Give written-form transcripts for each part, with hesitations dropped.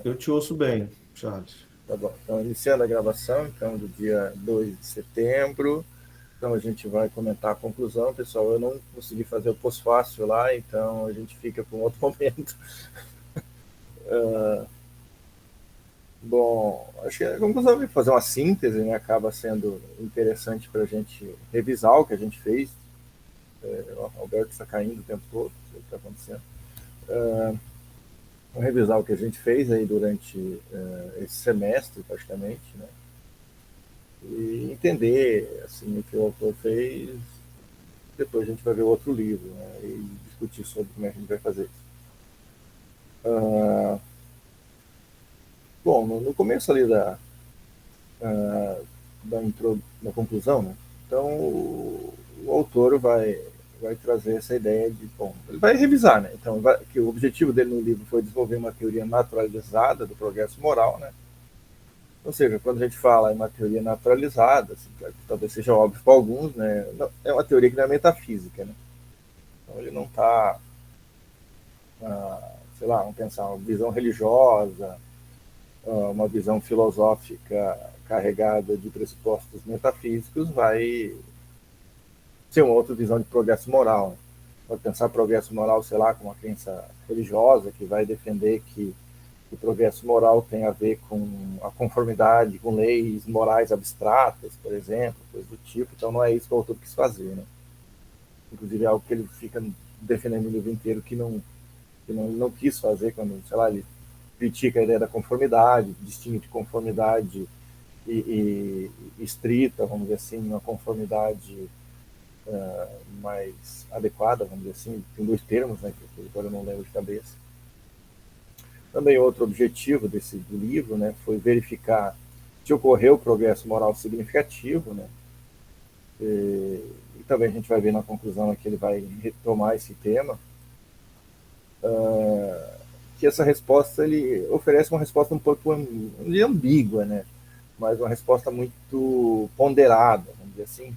Eu te ouço bem, Charles. Tá bom. Então, iniciando a gravação, então, do dia 2 de setembro. Então, a gente vai comentar a conclusão. Pessoal, eu não consegui fazer o pós-fácil lá, então a gente fica para um outro momento. Bom, acho que a conclusão é fazer uma síntese, né? Acaba sendo interessante para a gente revisar o que a gente fez. O Alberto está caindo o tempo todo, não sei o que está acontecendo. Vamos revisar o que a gente fez aí durante esse semestre, praticamente, né? E entender assim, o que o autor fez. Depois a gente vai ver outro livro, né, e discutir sobre como é que a gente vai fazer isso. Ah, bom, no começo ali da conclusão, né, então o autor vai trazer essa ideia de, bom, ele vai revisar, né, então que o objetivo dele no livro foi desenvolver uma teoria naturalizada do progresso moral, né, ou seja, quando a gente fala em uma teoria naturalizada, assim, talvez seja óbvio para alguns, né, não, é uma teoria que não é metafísica, né, então ele não está, sei lá, vamos pensar, uma visão religiosa, uma visão filosófica carregada de pressupostos metafísicos, vai ser uma outra visão de progresso moral. Pode pensar progresso moral, sei lá, com uma crença religiosa que vai defender que o progresso moral tem a ver com a conformidade com leis morais abstratas, por exemplo, coisa do tipo. Então não é isso que o autor quis fazer, né? Inclusive é algo que ele fica defendendo o livro inteiro que não quis fazer quando, sei lá, ele critica a ideia da conformidade, distingue de conformidade e estrita, vamos dizer assim, uma conformidade mais adequada, vamos dizer assim, tem dois termos, né, que agora eu não lembro de cabeça. Também outro objetivo do livro, né, foi verificar se ocorreu progresso moral significativo, né, e também a gente vai ver na conclusão que ele vai retomar esse tema, que essa resposta, ele oferece uma resposta um pouco ambígua, né, mas uma resposta muito ponderada, vamos dizer assim,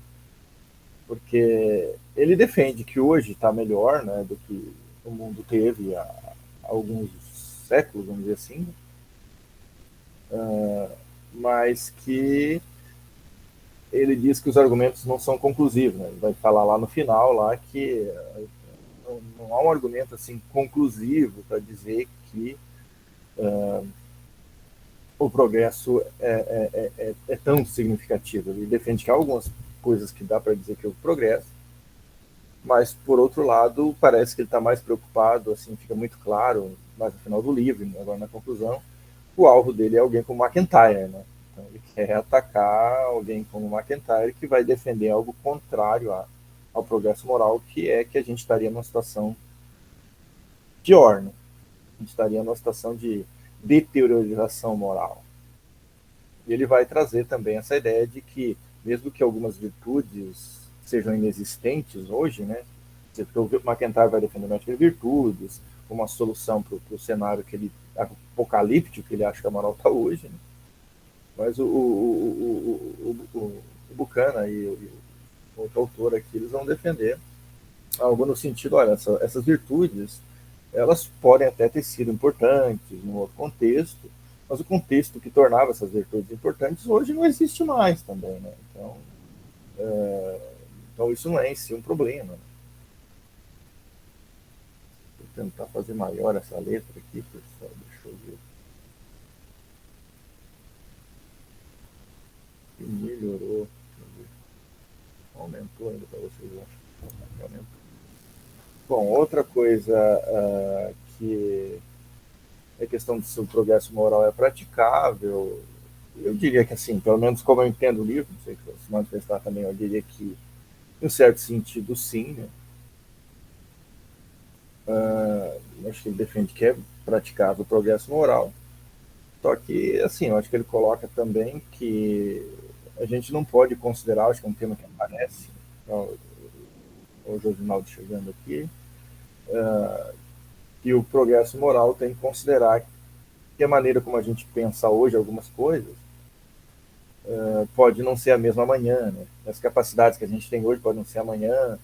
porque ele defende que hoje está melhor, né, do que o mundo teve há alguns séculos, vamos dizer assim, mas que ele diz que os argumentos não são conclusivos. Né? Ele vai falar lá no final lá que não há um argumento assim conclusivo para dizer que o progresso é tão significativo. Ele defende que há algumas coisas que dá para dizer que houve progresso, mas por outro lado parece que ele está mais preocupado, assim fica muito claro mais no final do livro, agora na conclusão, o alvo dele é alguém como McIntyre, né? Então ele quer atacar alguém como McIntyre que vai defender algo contrário ao progresso moral, que é que a gente estaria numa situação pior, né? A gente estaria numa situação de deteriorização moral. E ele vai trazer também essa ideia de que, mesmo que algumas virtudes sejam inexistentes hoje, né? Porque o McIntyre vai defender as virtudes, como uma solução para o cenário que ele apocalíptico que ele acha que a moral está hoje, né? Mas o Buchanan e o outro autor aqui, eles vão defender algo no sentido, olha, essas virtudes, elas podem até ter sido importantes num outro contexto, mas o contexto que tornava essas virtudes importantes hoje não existe mais também, né? Então isso não é em si um problema. Né? Vou tentar fazer maior essa letra aqui, pessoal, deixa eu ver. E melhorou. Aumentou ainda para vocês, acho. Aumentou. Bom, outra coisa que é questão de se o progresso moral é praticável, eu diria que assim, pelo menos como eu entendo o livro, não sei se manifestar também, eu diria que, em certo sentido, sim. Né? Acho que ele defende que é praticável o progresso moral. Só que, assim, eu acho que ele coloca também que a gente não pode considerar, acho que é um tema que aparece, o Josinaldo chegando aqui, que o progresso moral tem que considerar que a maneira como a gente pensa hoje algumas coisas pode não ser a mesma amanhã, né? As capacidades que a gente tem hoje podem não ser amanhã.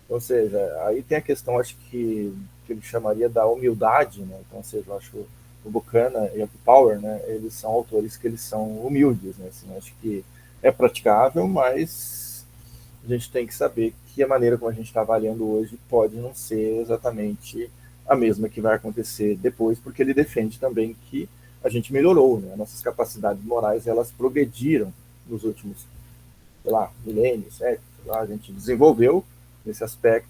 Ou seja, aí tem a questão, acho que ele chamaria da humildade, né? Então, ou seja, eu acho o Buchanan e o Power, né, eles são autores que eles são humildes, né, assim, acho que é praticável, mas a gente tem que saber que a maneira como a gente está avaliando hoje pode não ser exatamente a mesma que vai acontecer depois, porque ele defende também que a gente melhorou, né, nossas capacidades morais elas progrediram nos últimos, sei lá, milênios, séculos, a gente desenvolveu nesse aspecto,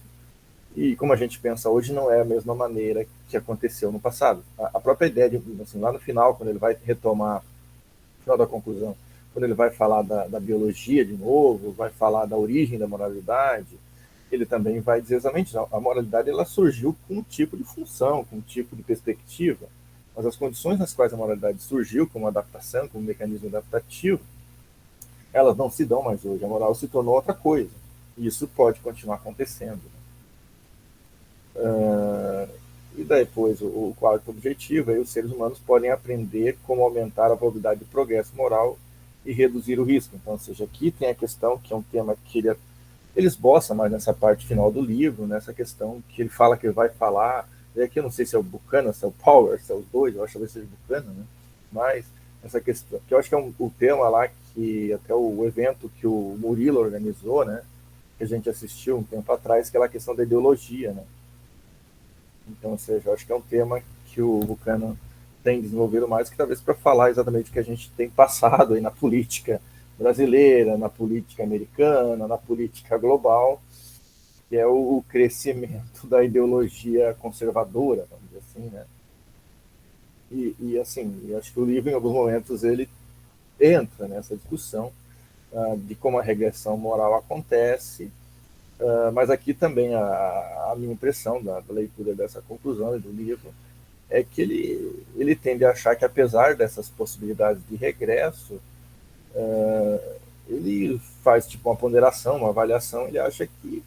e como a gente pensa hoje, não é a mesma maneira que aconteceu no passado. A própria ideia de, assim, lá no final, quando ele vai retomar, no final da conclusão, quando ele vai falar da biologia de novo, vai falar da origem da moralidade, ele também vai dizer exatamente, a moralidade ela surgiu com um tipo de função, com um tipo de perspectiva, mas as condições nas quais a moralidade surgiu, como adaptação, como mecanismo adaptativo, elas não se dão mais hoje. A moral se tornou outra coisa. E isso pode continuar acontecendo. E depois, o quarto objetivo é os seres humanos podem aprender como aumentar a probabilidade de progresso moral e reduzir o risco. Então, ou seja, aqui tem a questão, que é um tema que ele esboça mais nessa parte final do livro, nessa questão que ele fala que ele vai falar, e aqui eu não sei se é o Buchanan, se é o Power, se é os dois, eu acho que talvez seja o Buchanan, né? Mas essa questão, que eu acho que é o tema lá, que até o evento que o Murilo organizou, né, que a gente assistiu um tempo atrás, que é a questão da ideologia, né? Então, ou seja, eu acho que é um tema que o Buchanan tem desenvolvido mais, que talvez para falar exatamente o que a gente tem passado aí na política brasileira, na política americana, na política global, que é o crescimento da ideologia conservadora, vamos dizer assim, né? E assim, eu acho que o livro, em alguns momentos, ele entra nessa discussão de como a regressão moral acontece, mas aqui também a minha impressão da leitura dessa conclusão e do livro é que ele tende a achar que, apesar dessas possibilidades de regresso, ele faz tipo uma ponderação, uma avaliação, ele acha que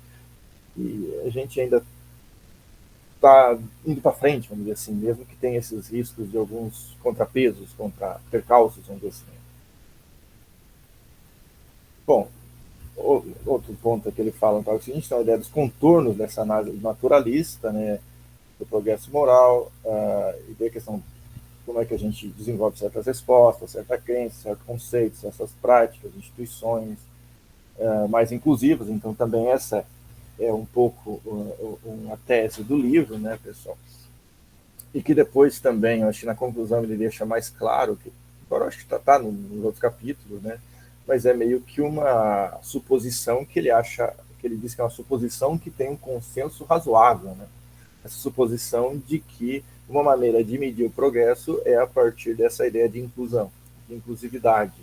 a gente ainda está indo para frente, vamos dizer assim, mesmo que tenha esses riscos de alguns contrapesos, contra percalços, vamos dizer assim. Bom, outro ponto que ele fala é o seguinte, então, a ideia dos contornos dessa análise naturalista, né, do progresso moral, e da questão como é que a gente desenvolve certas respostas, certa crença, certo conceito, certas práticas, instituições mais inclusivas. Então, também essa é um pouco uma tese do livro, né, pessoal? E que depois também, eu acho que na conclusão ele deixa mais claro, que agora eu acho que está nos outros capítulos, né? Mas é meio que uma suposição que ele acha, que ele diz que é uma suposição que tem um consenso razoável, né? Essa suposição de que uma maneira de medir o progresso é a partir dessa ideia de inclusão, de inclusividade.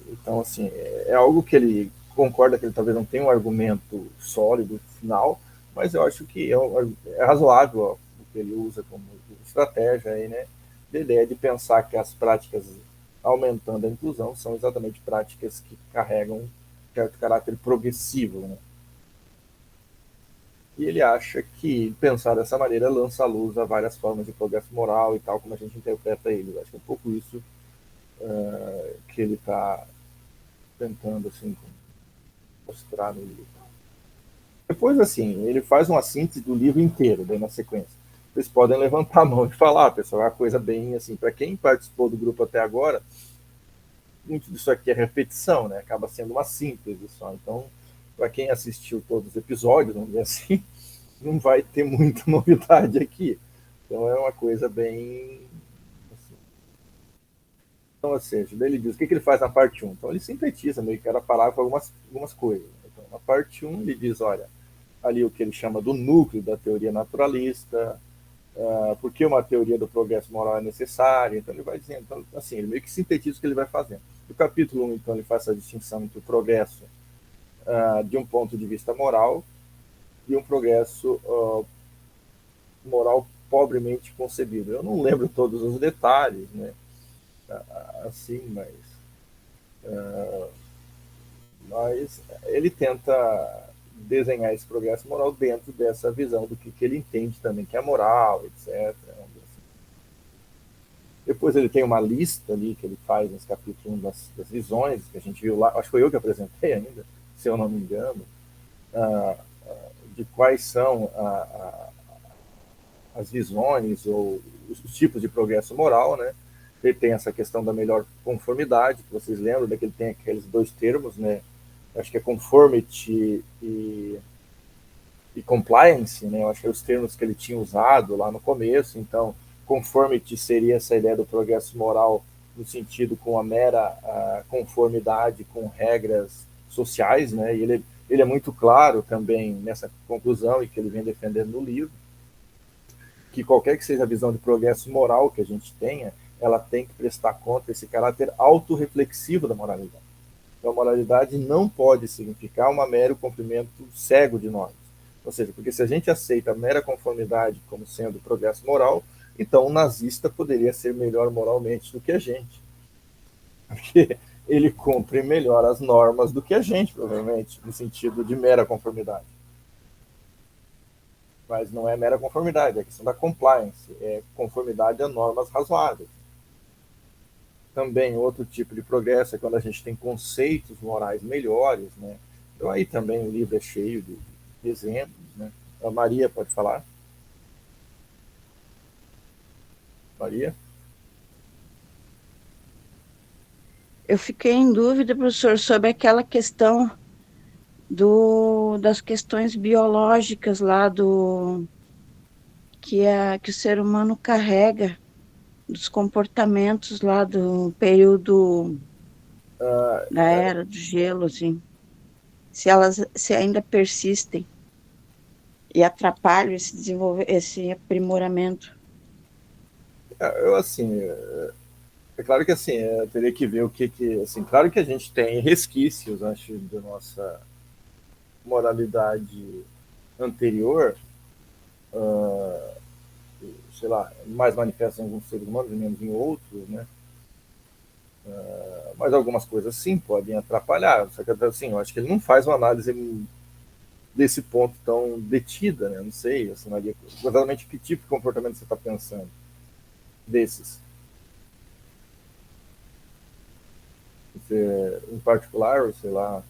Então, assim, é algo que ele concorda que ele talvez não tenha um argumento sólido final, mas eu acho que é razoável ó, o que ele usa como estratégia aí, né? Da ideia de pensar que as práticas aumentando a inclusão são exatamente práticas que carregam um certo caráter progressivo, né? E ele acha que pensar dessa maneira lança à luz a várias formas de progresso moral e tal, como a gente interpreta ele. Eu acho que é um pouco isso que ele está tentando assim, mostrar no livro. Depois, assim, ele faz uma síntese do livro inteiro, daí na sequência. Vocês podem levantar a mão e falar, pessoal, é uma coisa bem assim, para quem participou do grupo até agora, muito disso aqui é repetição, né? Acaba sendo uma síntese só. Então, para quem assistiu todos os episódios, vamos dizer assim, não vai ter muita novidade aqui. Então, é uma coisa bem. Assim. Então, ou seja, daí ele diz o que ele faz na parte 1. Então, ele sintetiza meio que cada parágrafo algumas coisas. Então, na parte 1, ele diz: olha, ali o que ele chama do núcleo da teoria naturalista, por que uma teoria do progresso moral é necessária. Então, ele vai dizendo, então, assim, ele meio que sintetiza o que ele vai fazendo. No capítulo 1, então, ele faz essa distinção entre o progresso de um ponto de vista moral e um progresso moral pobremente concebido. Eu não lembro todos os detalhes, né? Assim, mas ele tenta desenhar esse progresso moral dentro dessa visão do que ele entende também que é moral, etc. Depois ele tem uma lista ali que ele faz nesse capítulo 1 das visões que a gente viu lá, acho que foi eu que apresentei ainda, se eu não me engano, de quais são as visões ou os tipos de progresso moral, né? Ele tem essa questão da melhor conformidade, que vocês lembram, que ele tem aqueles dois termos, né? Acho que é conformity e compliance, né? Eu acho que é os termos que ele tinha usado lá no começo. Então, conformity seria essa ideia do progresso moral no sentido com a mera conformidade com regras sociais, né? E ele é muito claro também nessa conclusão e que ele vem defendendo no livro, que qualquer que seja a visão de progresso moral que a gente tenha, ela tem que prestar conta desse caráter autorreflexivo da moralidade. Então, a moralidade não pode significar um mero cumprimento cego de normas. Ou seja, porque se a gente aceita a mera conformidade como sendo progresso moral, então o nazista poderia ser melhor moralmente do que a gente. Porque ele cumpre melhor as normas do que a gente, provavelmente, no sentido de mera conformidade. Mas não é mera conformidade, é questão da compliance, é conformidade a normas razoáveis. Também outro tipo de progresso é quando a gente tem conceitos morais melhores, né? Então aí também o livro é cheio de exemplos, né? A Maria pode falar. Maria? Eu fiquei em dúvida, professor, sobre aquela questão das questões biológicas lá que o ser humano carrega, dos comportamentos lá do período da era do gelo, assim, se ainda persistem e atrapalham esse aprimoramento. Eu, assim, é claro que assim, eu teria que ver assim, claro que a gente tem resquícios, acho, da nossa moralidade anterior, uh, sei lá, mais manifesta em alguns seres humanos e menos em outros, né? Mas algumas coisas sim podem atrapalhar. Só que assim, eu acho que ele não faz uma análise desse ponto tão detida, né? Eu não sei, assim, exatamente que tipo de comportamento você está pensando desses. Você, em particular, sei lá.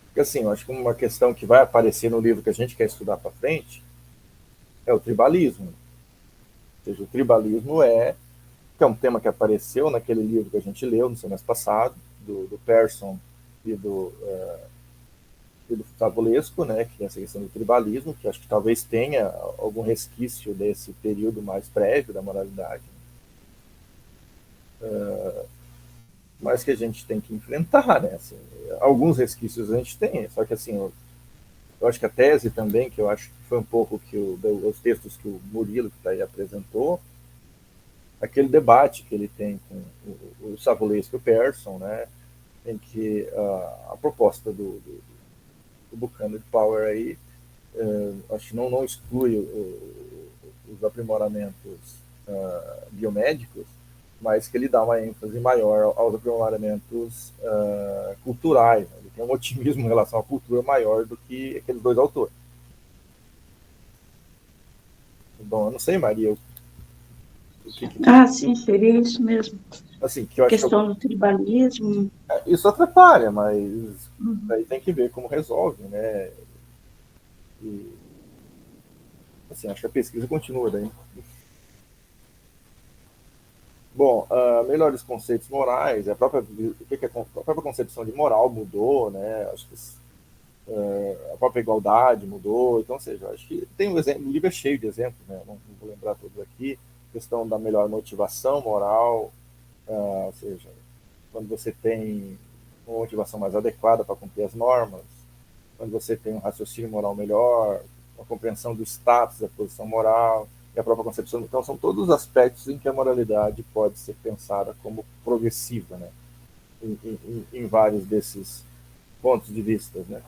Porque assim, eu acho que uma questão que vai aparecer no livro que a gente quer estudar para frente é o tribalismo. Ou seja, o tribalismo que é um tema que apareceu naquele livro que a gente leu no semestre passado, do Pearson e do Savulesco, né, que é essa questão do tribalismo, que acho que talvez tenha algum resquício desse período mais prévio da moralidade, mas que a gente tem que enfrentar, né, assim, alguns resquícios a gente tem, só que assim, eu acho que a tese também, que eu acho que foi um pouco que os textos que o Murilo que está aí apresentou, aquele debate que ele tem com o Savulesco e o Pearson, né, em que a proposta do Buchanan Power aí, acho que não exclui os aprimoramentos biomédicos, mas que ele dá uma ênfase maior aos aprimoramentos culturais. Né? Ele tem um otimismo em relação à cultura maior do que aqueles dois autores. Bom, eu não sei, Maria. Sim, seria isso mesmo. Assim, que eu A acho questão do tribalismo. isso atrapalha, mas aí tem que ver como resolve, né? E, assim, acho que a pesquisa continua daí. Bom, melhores conceitos morais, a própria concepção de moral mudou, né? Acho que a própria igualdade mudou, então, ou seja, acho que tem um exemplo, o livro é cheio de exemplos, né? Não vou lembrar todos aqui, questão da melhor motivação moral, ou seja, quando você tem uma motivação mais adequada para cumprir as normas, quando você tem um raciocínio moral melhor, uma compreensão do status da posição moral e a própria concepção. Então, são todos os aspectos em que a moralidade pode ser pensada como progressiva, né? Em vários desses pontos de vista, né?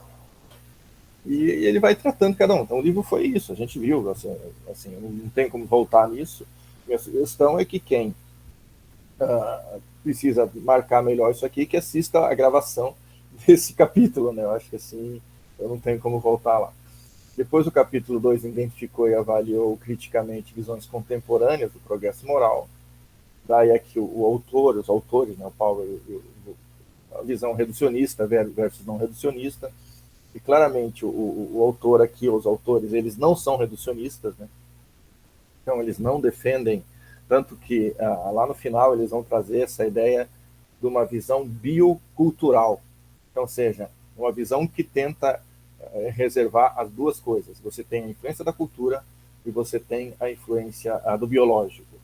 E ele vai tratando cada um. Então, o livro foi isso, a gente viu, assim não tem como voltar nisso. Minha sugestão é que quem precisa marcar melhor isso aqui, que assista a gravação desse capítulo, né? Eu acho que assim, eu não tenho como voltar lá. Depois o capítulo 2 identificou e avaliou criticamente visões contemporâneas do progresso moral. Daí é que o autor, os autores, né, o Power, a visão reducionista versus não reducionista. E claramente o autor aqui, os autores, eles não são reducionistas, né? Então, eles não defendem, tanto que lá no final eles vão trazer essa ideia de uma visão biocultural. Então, ou seja, uma visão que tenta reservar as duas coisas. Você tem a influência da cultura e você tem a influência do biológico.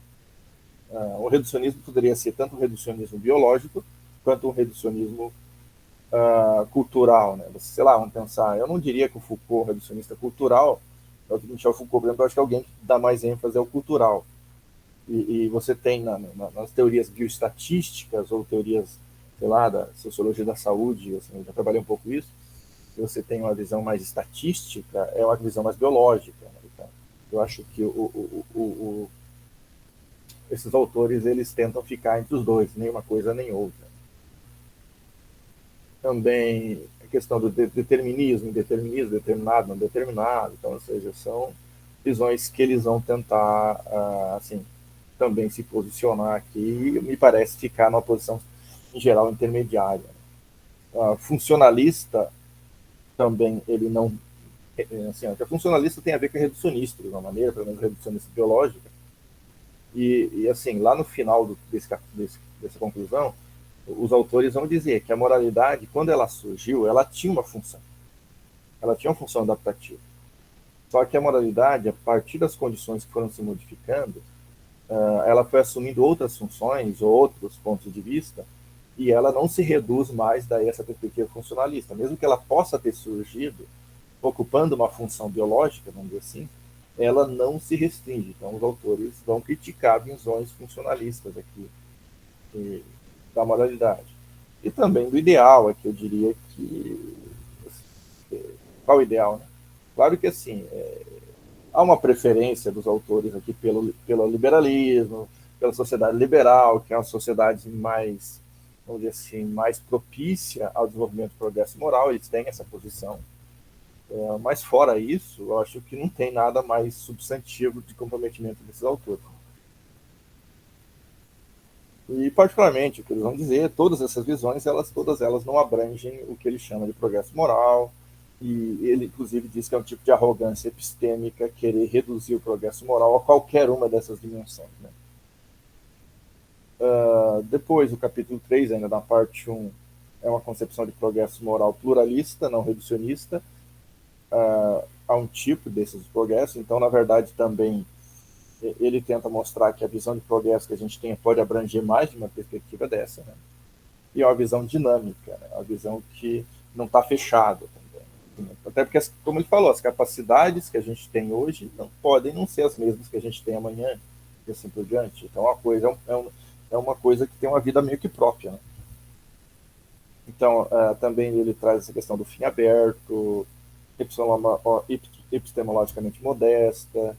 O reducionismo poderia ser tanto um reducionismo biológico quanto um reducionismo cultural, né? Você, sei lá, vamos pensar, eu não diria que o Foucault é um reducionista cultural, é o que Michel Foucault, por exemplo, eu acho que alguém que dá mais ênfase ao cultural. E você tem nas teorias bioestatísticas ou teorias, sei lá, da sociologia da saúde, assim, eu já trabalhei um pouco isso, você tem uma visão mais estatística, é uma visão mais biológica. Né? Então, eu acho que esses autores eles tentam ficar entre os dois, nem uma coisa nem outra. Também a questão do determinismo, indeterminismo, determinado, não determinado, então, ou seja, são visões que eles vão tentar, assim, também se posicionar aqui, e me parece ficar numa posição, em geral, intermediária. Funcionalista, também, ele não... Assim, a funcionalista tem a ver com a reducionista, de uma maneira, pelo menos reducionista biológica, e assim, lá no final dessa conclusão, os autores vão dizer que a moralidade, quando ela surgiu, ela tinha uma função. Ela tinha uma função adaptativa. Só que a moralidade, a partir das condições que foram se modificando, ela foi assumindo outras funções ou outros pontos de vista, e ela não se reduz mais daí essa perspectiva funcionalista. Mesmo que ela possa ter surgido ocupando uma função biológica, vamos dizer assim, ela não se restringe. Então, os autores vão criticar visões funcionalistas aqui da moralidade. E também do ideal, aqui eu diria que... Qual o ideal, né? Claro que, assim, há uma preferência dos autores aqui pelo liberalismo, pela sociedade liberal, que é uma sociedade mais, vamos dizer assim, mais propícia ao desenvolvimento do progresso moral, eles têm essa posição. Mas fora isso, eu acho que não tem nada mais substantivo de comprometimento desses autores. E, particularmente, o que eles vão dizer, todas essas visões, todas elas não abrangem o que ele chama de progresso moral, e ele, inclusive, diz que é um tipo de arrogância epistêmica querer reduzir o progresso moral a qualquer uma dessas dimensões. Né? Depois, o capítulo 3, ainda na parte 1, é uma concepção de progresso moral pluralista, não reducionista, a um tipo desses progressos. Então, na verdade, também ele tenta mostrar que a visão de progresso que a gente tem pode abranger mais de uma perspectiva dessa. Né? E é uma visão dinâmica, né? Uma visão que não está fechada também. Até porque, como ele falou, as capacidades que a gente tem hoje podem não ser as mesmas que a gente tem amanhã, e assim por diante. Então, é uma coisa que tem uma vida meio que própria. Né? Então, também ele traz essa questão do fim aberto, epistemologicamente modesta,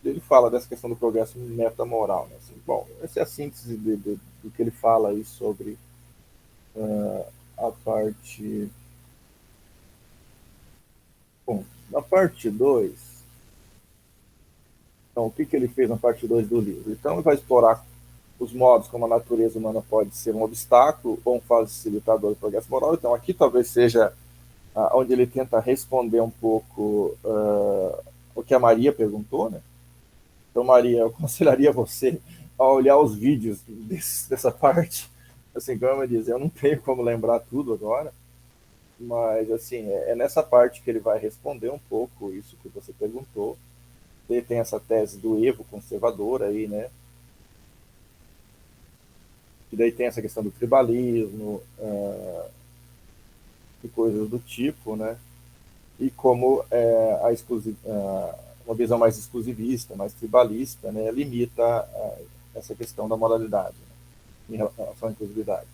ele fala dessa questão do progresso metamoral. Né? Assim, bom, essa é a síntese do que ele fala aí sobre a parte... Bom, na parte 2, então, o que ele fez na parte 2 do livro? Então, ele vai explorar os modos como a natureza humana pode ser um obstáculo ou um facilitador do progresso moral. Então, aqui talvez seja onde ele tenta responder um pouco o que a Maria perguntou, né? Então, Maria, eu aconselharia você a olhar os vídeos dessa parte. Assim, como eu disse, eu não tenho como lembrar tudo agora, mas, assim, é nessa parte que ele vai responder um pouco isso que você perguntou. Ele tem essa tese do Evo conservador aí, né? E daí tem essa questão do tribalismo, e coisas do tipo, né? E como uma visão mais exclusivista, mais tribalista, né, limita essa questão da moralidade, né, em relação à inclusividade.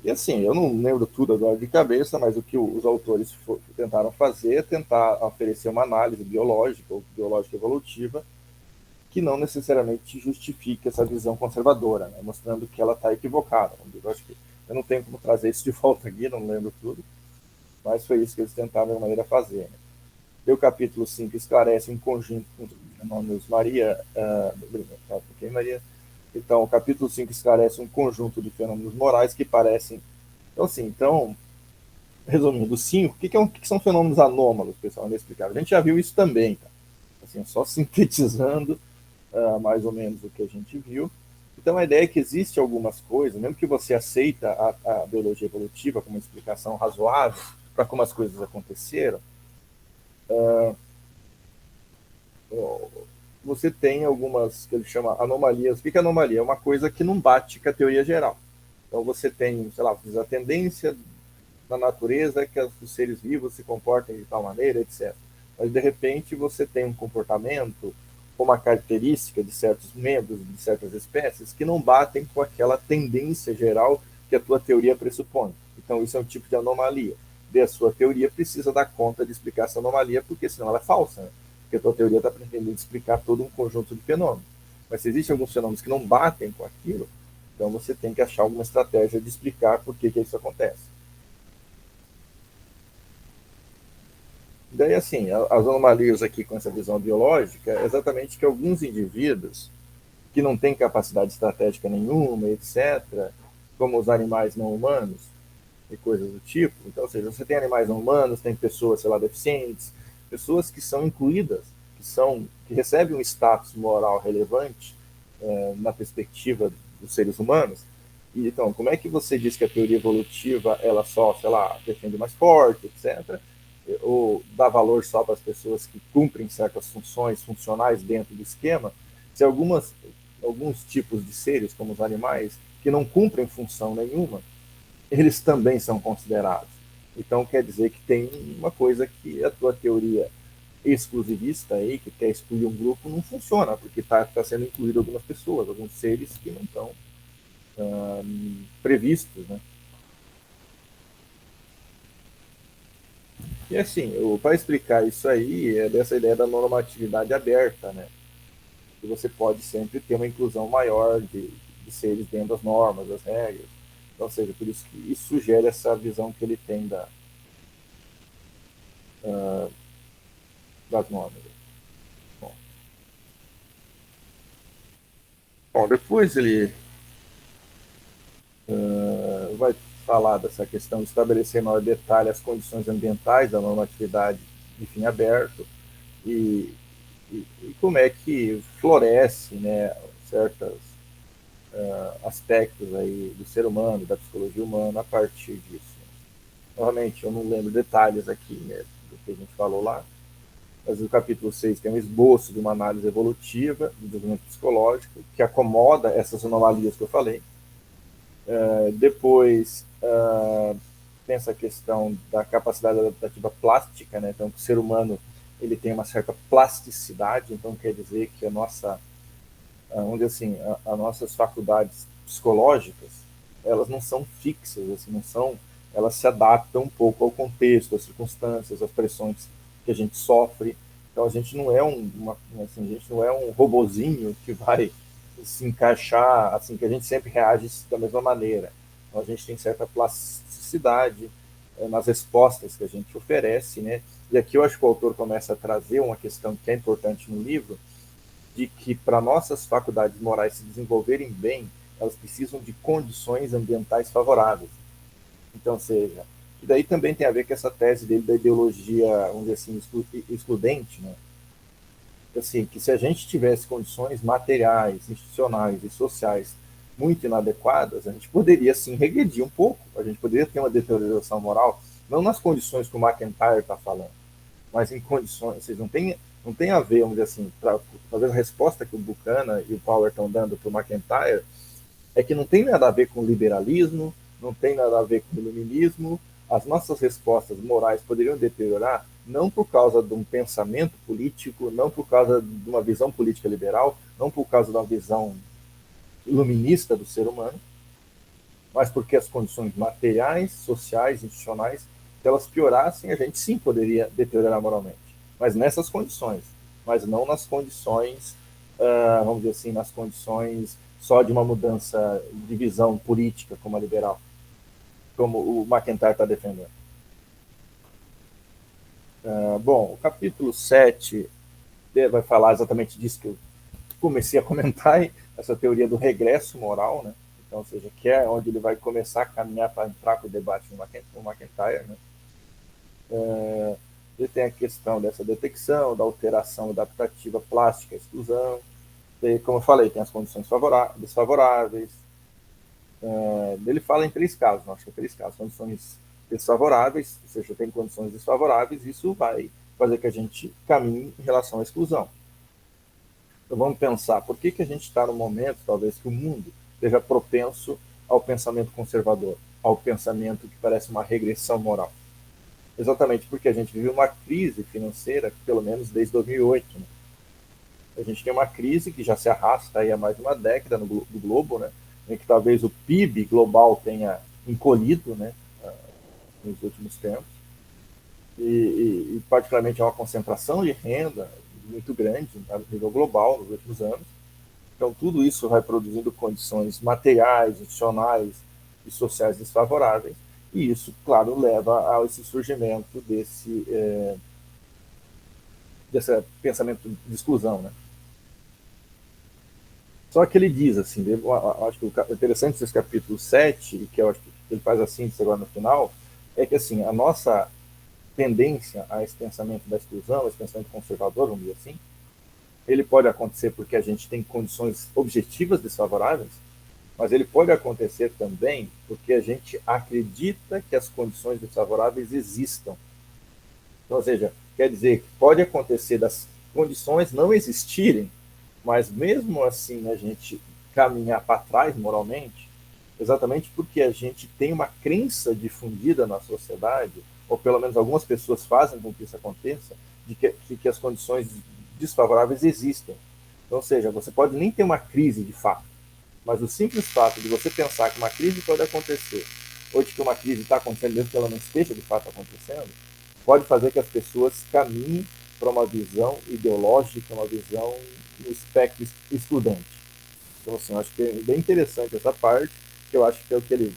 E assim, eu não lembro tudo agora de cabeça, mas o que os autores tentaram fazer é tentar oferecer uma análise biológica ou biológica evolutiva que não necessariamente justifique essa visão conservadora, né, mostrando que ela está equivocada. Eu acho que eu não tenho como trazer isso de volta aqui, não lembro tudo, mas foi isso que eles tentaram de uma maneira fazer. Né. E o capítulo 5 esclarece um conjunto de nomes Maria, Maria. Então, o capítulo 5 esclarece um conjunto de fenômenos morais que parecem Então, assim, resumindo, 5, o que são fenômenos anômalos, pessoal, inexplicáveis? A gente já viu isso também, tá? Assim, só sintetizando mais ou menos o que a gente viu. Então, a ideia é que existe algumas coisas, mesmo que você aceita a biologia evolutiva como uma explicação razoável para como as coisas aconteceram, você tem algumas que ele chama anomalias. O que é anomalia? É uma coisa que não bate com a teoria geral. Então, você tem, sei lá, a tendência na natureza que os seres vivos se comportem de tal maneira, etc. Mas, de repente, você tem um comportamento ou uma característica de certos membros de certas espécies que não batem com aquela tendência geral que a tua teoria pressupõe. Então, isso é um tipo de anomalia. E a sua teoria precisa dar conta de explicar essa anomalia, porque senão ela é falsa, né? Porque a tua teoria está pretendendo explicar todo um conjunto de fenômenos. Mas se existem alguns fenômenos que não batem com aquilo, então você tem que achar alguma estratégia de explicar por que isso acontece. Daí, assim, as anomalias aqui com essa visão biológica é exatamente que alguns indivíduos que não têm capacidade estratégica nenhuma, etc., como os animais não humanos e coisas do tipo. Então, ou seja, você tem animais não humanos, tem pessoas, sei lá, deficientes, pessoas que são incluídas, que recebem um status moral relevante na perspectiva dos seres humanos. E, então, como é que você diz que a teoria evolutiva ela só, sei lá, defende o mais forte, etc., ou dá valor só para as pessoas que cumprem certas funções funcionais dentro do esquema, se alguns tipos de seres, como os animais, que não cumprem função nenhuma, eles também são considerados. Então quer dizer que tem uma coisa que a tua teoria exclusivista aí, que quer excluir um grupo, não funciona, porque está sendo incluído algumas pessoas, alguns seres que não estão previstos, né? E assim, para explicar isso aí, é dessa ideia da normatividade aberta, né? Que você pode sempre ter uma inclusão maior de seres dentro das normas, das regras. Então, ou seja, por isso que isso sugere essa visão que ele tem das normas. Bom, depois ele vai falar dessa questão de estabelecer em maior detalhe as condições ambientais da normatividade de fim aberto e, e como é que floresce, né, certos aspectos aí do ser humano, da psicologia humana a partir disso. Novamente, eu não lembro detalhes aqui, né, do que a gente falou lá, mas o capítulo 6 tem um esboço de uma análise evolutiva do desenvolvimento psicológico que acomoda essas anomalias que eu falei. Depois, tem essa questão da capacidade adaptativa plástica, né? Então, o ser humano ele tem uma certa plasticidade, então quer dizer que vamos dizer assim, as nossas faculdades psicológicas, elas não são fixas, assim, não são, elas se adaptam um pouco ao contexto, às circunstâncias, às pressões que a gente sofre. Então a gente não é assim, a gente não é um robozinho que vai se encaixar, assim, que a gente sempre reage da mesma maneira. Então a gente tem certa plasticidade nas respostas que a gente oferece, né? E aqui eu acho que o autor começa a trazer uma questão que é importante no livro, de que para nossas faculdades morais se desenvolverem bem, elas precisam de condições ambientais favoráveis. Então, seja, e daí também tem a ver com essa tese dele da ideologia, vamos dizer assim, excludente, né? Assim, que se a gente tivesse condições materiais, institucionais e sociais muito inadequadas, a gente poderia sim regredir um pouco, a gente poderia ter uma deterioração moral, não nas condições que o McIntyre está falando, mas em condições, vocês não tem a ver, vamos dizer assim, para fazer a resposta que o Buchanan e o Power estão dando para o McIntyre, é que não tem nada a ver com liberalismo, não tem nada a ver com iluminismo, as nossas respostas morais poderiam deteriorar não por causa de um pensamento político, não por causa de uma visão política liberal, não por causa de uma visão iluminista do ser humano, mas porque as condições materiais, sociais, institucionais, se elas piorassem, a gente sim poderia deteriorar moralmente. Mas nessas condições, mas não nas condições, vamos dizer assim, nas condições só de uma mudança de visão política como a liberal, como o McIntyre está defendendo. Bom, o capítulo 7 vai falar exatamente disso que eu comecei a comentar, essa teoria do regresso moral, né? Então, ou seja, que é onde ele vai começar a caminhar para entrar para o debate no MacIntyre, né? Ele tem a questão dessa detecção, da alteração adaptativa plástica, exclusão. E, como eu falei, tem as condições desfavoráveis. Ele fala em 3 casos, acho que é 3 casos. Condições desfavoráveis, ou seja, tem condições desfavoráveis, isso vai fazer que a gente caminhe em relação à exclusão. Então vamos pensar, por que a gente está no momento, talvez, que o mundo esteja propenso ao pensamento conservador, ao pensamento que parece uma regressão moral? Exatamente porque a gente vive uma crise financeira, pelo menos desde 2008. Né? A gente tem uma crise que já se arrasta aí há mais de uma década no globo, né? Em que talvez o PIB global tenha encolhido, né? Nos últimos tempos. E particularmente é uma concentração de renda muito grande a nível global nos últimos anos. Então, tudo isso vai produzindo condições materiais, institucionais e sociais desfavoráveis. E isso, claro, leva a esse surgimento desse pensamento de exclusão, né? Só que ele diz, assim, eu acho que o interessante desse capítulo 7, e que eu acho que ele faz a síntese agora no final, é que, assim, a nossa tendência a esse pensamento da exclusão, esse pensamento conservador, vamos dizer assim, ele pode acontecer porque a gente tem condições objetivas desfavoráveis, mas ele pode acontecer também porque a gente acredita que as condições desfavoráveis existam. Então, ou seja, quer dizer que pode acontecer das condições não existirem, mas mesmo assim a gente caminhar para trás moralmente, exatamente porque a gente tem uma crença difundida na sociedade, ou pelo menos algumas pessoas fazem com que isso aconteça, de que as condições desfavoráveis existem. Então, ou seja, você pode nem ter uma crise de fato, mas o simples fato de você pensar que uma crise pode acontecer, ou de que uma crise está acontecendo, mesmo que ela não esteja de fato acontecendo, pode fazer que as pessoas caminhem para uma visão ideológica, uma visão no espectro excludente. Então, assim, eu acho que é bem interessante essa parte, que eu acho que é o que ele,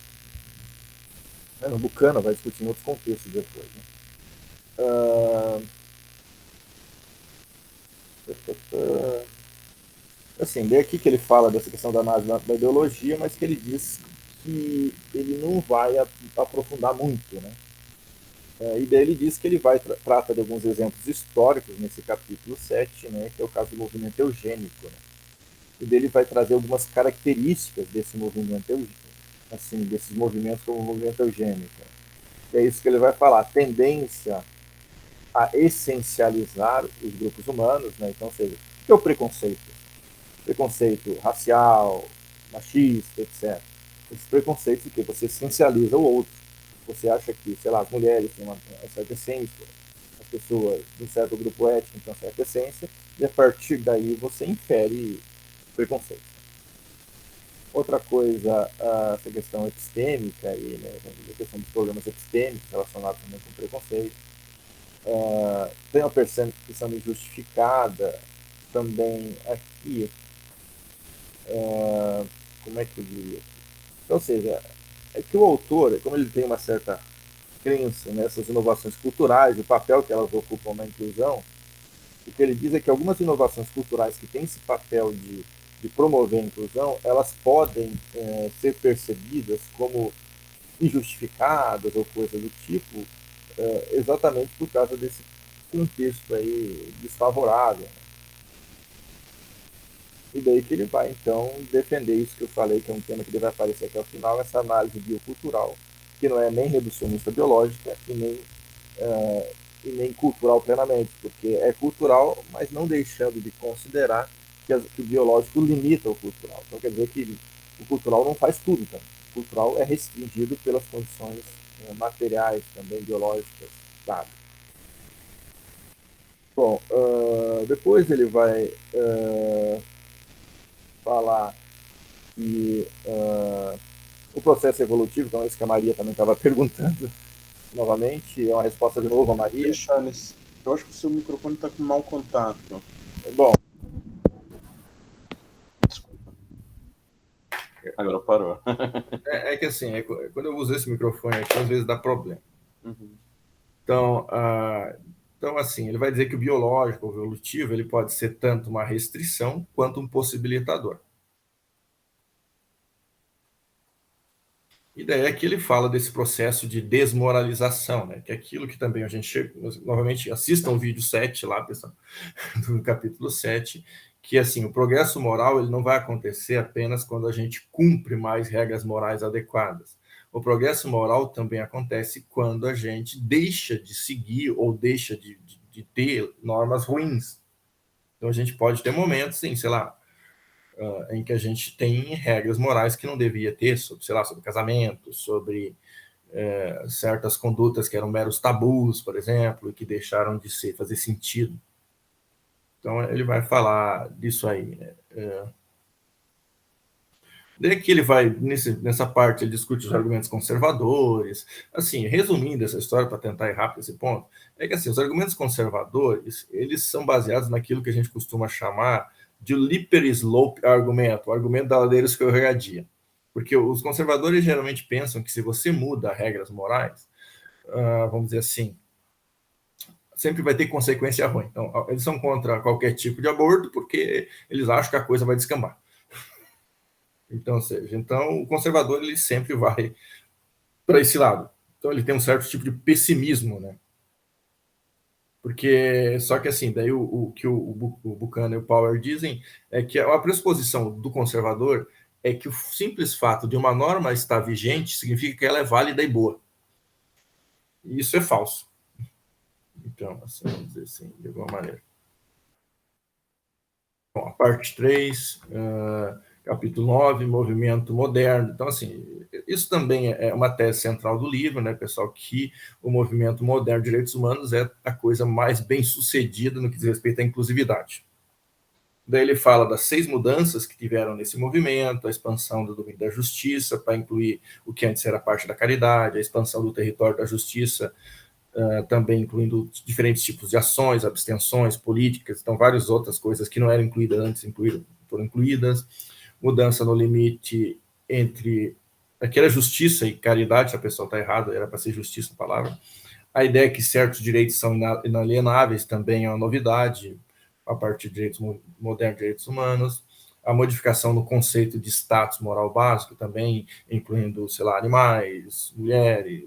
no Buchanan, vai discutir em outros contextos depois. Né? Assim, daí aqui que ele fala dessa questão da análise da ideologia, mas que ele diz que ele não vai aprofundar muito, né? E daí ele diz que ele trata de alguns exemplos históricos nesse capítulo 7, né, que é o caso do movimento eugênico. Né? E daí ele vai trazer algumas características desse movimento, assim, desses movimentos como o movimento eugênico. E é isso que ele vai falar, a tendência a essencializar os grupos humanos, né? Então, ou seja, o que é o preconceito? Preconceito racial, machista, etc. Esses preconceitos que você essencializa o outro. Você acha que, sei lá, as mulheres têm uma certa essência, as pessoas de um certo grupo étnico têm uma certa essência, e a partir daí você infere preconceito. Outra coisa, essa questão epistêmica, aí, né, a questão dos problemas epistêmicos relacionados também com preconceito. Tem uma percepção injustificada também aqui. Como é que eu diria? Então, ou seja, é que o autor, como ele tem uma certa crença nessas inovações culturais, o papel que elas ocupam na inclusão, o que ele diz é que algumas inovações culturais que têm esse papel de promover a inclusão, elas podem ser percebidas como injustificadas ou coisa do tipo, exatamente por causa desse contexto aí desfavorável. E daí que ele vai, então, defender isso que eu falei, que é um tema que ele vai aparecer até o final, essa análise biocultural, que não é nem reducionista biológica e nem cultural plenamente, porque é cultural, mas não deixando de considerar que o biológico limita o cultural. Então quer dizer que o cultural não faz tudo também. O cultural é restringido pelas condições materiais, também biológicas, dadas. Bom, depois ele vai falar que o processo evolutivo, então isso que a Maria também estava perguntando novamente, é uma resposta de novo a Maria. Charles, eu acho que o seu microfone está com mau contato. Bom, Desculpa. Agora parou. É que assim, quando eu uso esse microfone aqui, às vezes dá problema. Uhum. Então, assim, ele vai dizer que o biológico, o evolutivo, ele pode ser tanto uma restrição quanto um possibilitador. E daí aqui ele fala desse processo de desmoralização, né? Que é aquilo que também a gente, novamente, assistam o vídeo 7 lá, pessoal, do capítulo 7, que assim, o progresso moral ele não vai acontecer apenas quando a gente cumpre mais regras morais adequadas. O progresso moral também acontece quando a gente deixa de seguir ou deixa de ter normas ruins. Então a gente pode ter momentos, sim, sei lá, em que a gente tem regras morais que não devia ter, sobre, sei lá, sobre casamento, sobre certas condutas que eram meros tabus, por exemplo, e que deixaram de fazer sentido. Então ele vai falar disso aí. Daí que ele vai, nessa parte, ele discute os argumentos conservadores. Assim, resumindo essa história, para tentar ir rápido esse ponto, é que assim, os argumentos conservadores, eles são baseados naquilo que a gente costuma chamar de slippery slope argumento, o argumento da ladeira escorregadia. Porque os conservadores geralmente pensam que se você muda regras morais, vamos dizer assim, sempre vai ter consequência ruim. Então, eles são contra qualquer tipo de aborto porque eles acham que a coisa vai descambar. Então, o conservador ele sempre vai para esse lado. Então, ele tem um certo tipo de pessimismo, né? Porque, só que assim, daí o que o Buchanan e o Power dizem é que a pressuposição do conservador é que o simples fato de uma norma estar vigente significa que ela é válida e boa. E isso é falso. Então, assim, vamos dizer assim, de alguma maneira. Bom, a parte 3, capítulo 9, movimento moderno. Então, assim, isso também é uma tese central do livro, né, pessoal, que o movimento moderno de direitos humanos é a coisa mais bem sucedida no que diz respeito à inclusividade. Daí ele fala das 6 mudanças que tiveram nesse movimento, a expansão do domínio da justiça para incluir o que antes era parte da caridade, a expansão do território da justiça, também incluindo diferentes tipos de ações, abstenções, políticas, então várias outras coisas que não eram incluídas antes foram incluídas, mudança no limite entre aquela justiça e caridade, se a pessoa está errada, era para ser justiça a palavra, a ideia que certos direitos são inalienáveis também é uma novidade, a partir de direitos modernos, direitos humanos, a modificação no conceito de status moral básico também, incluindo, sei lá, animais, mulheres,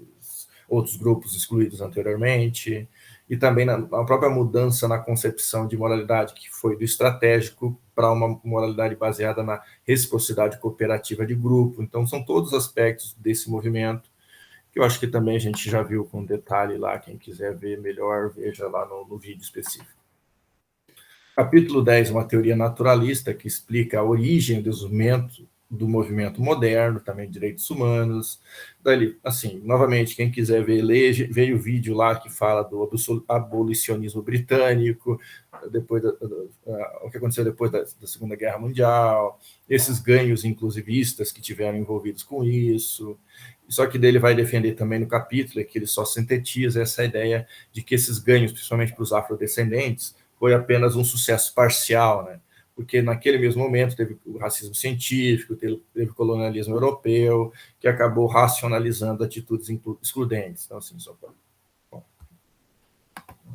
outros grupos excluídos anteriormente, e também a própria mudança na concepção de moralidade, que foi do estratégico para uma moralidade baseada na reciprocidade cooperativa de grupo. Então, são todos os aspectos desse movimento, que eu acho que também a gente já viu com detalhe lá, quem quiser ver melhor, veja lá no vídeo específico. Capítulo 10, uma teoria naturalista, que explica a origem do movimento moderno, também de direitos humanos. Daí, assim, novamente, quem quiser ver, veio o vídeo lá que fala do abolicionismo britânico, depois o que aconteceu depois da Segunda Guerra Mundial, esses ganhos inclusivistas que tiveram envolvidos com isso. Só que dele vai defender também no capítulo, que ele só sintetiza essa ideia de que esses ganhos, principalmente para os afrodescendentes, foi apenas um sucesso parcial, né? Porque naquele mesmo momento teve o racismo científico, teve o colonialismo europeu, que acabou racionalizando atitudes excludentes. Então, assim, só para...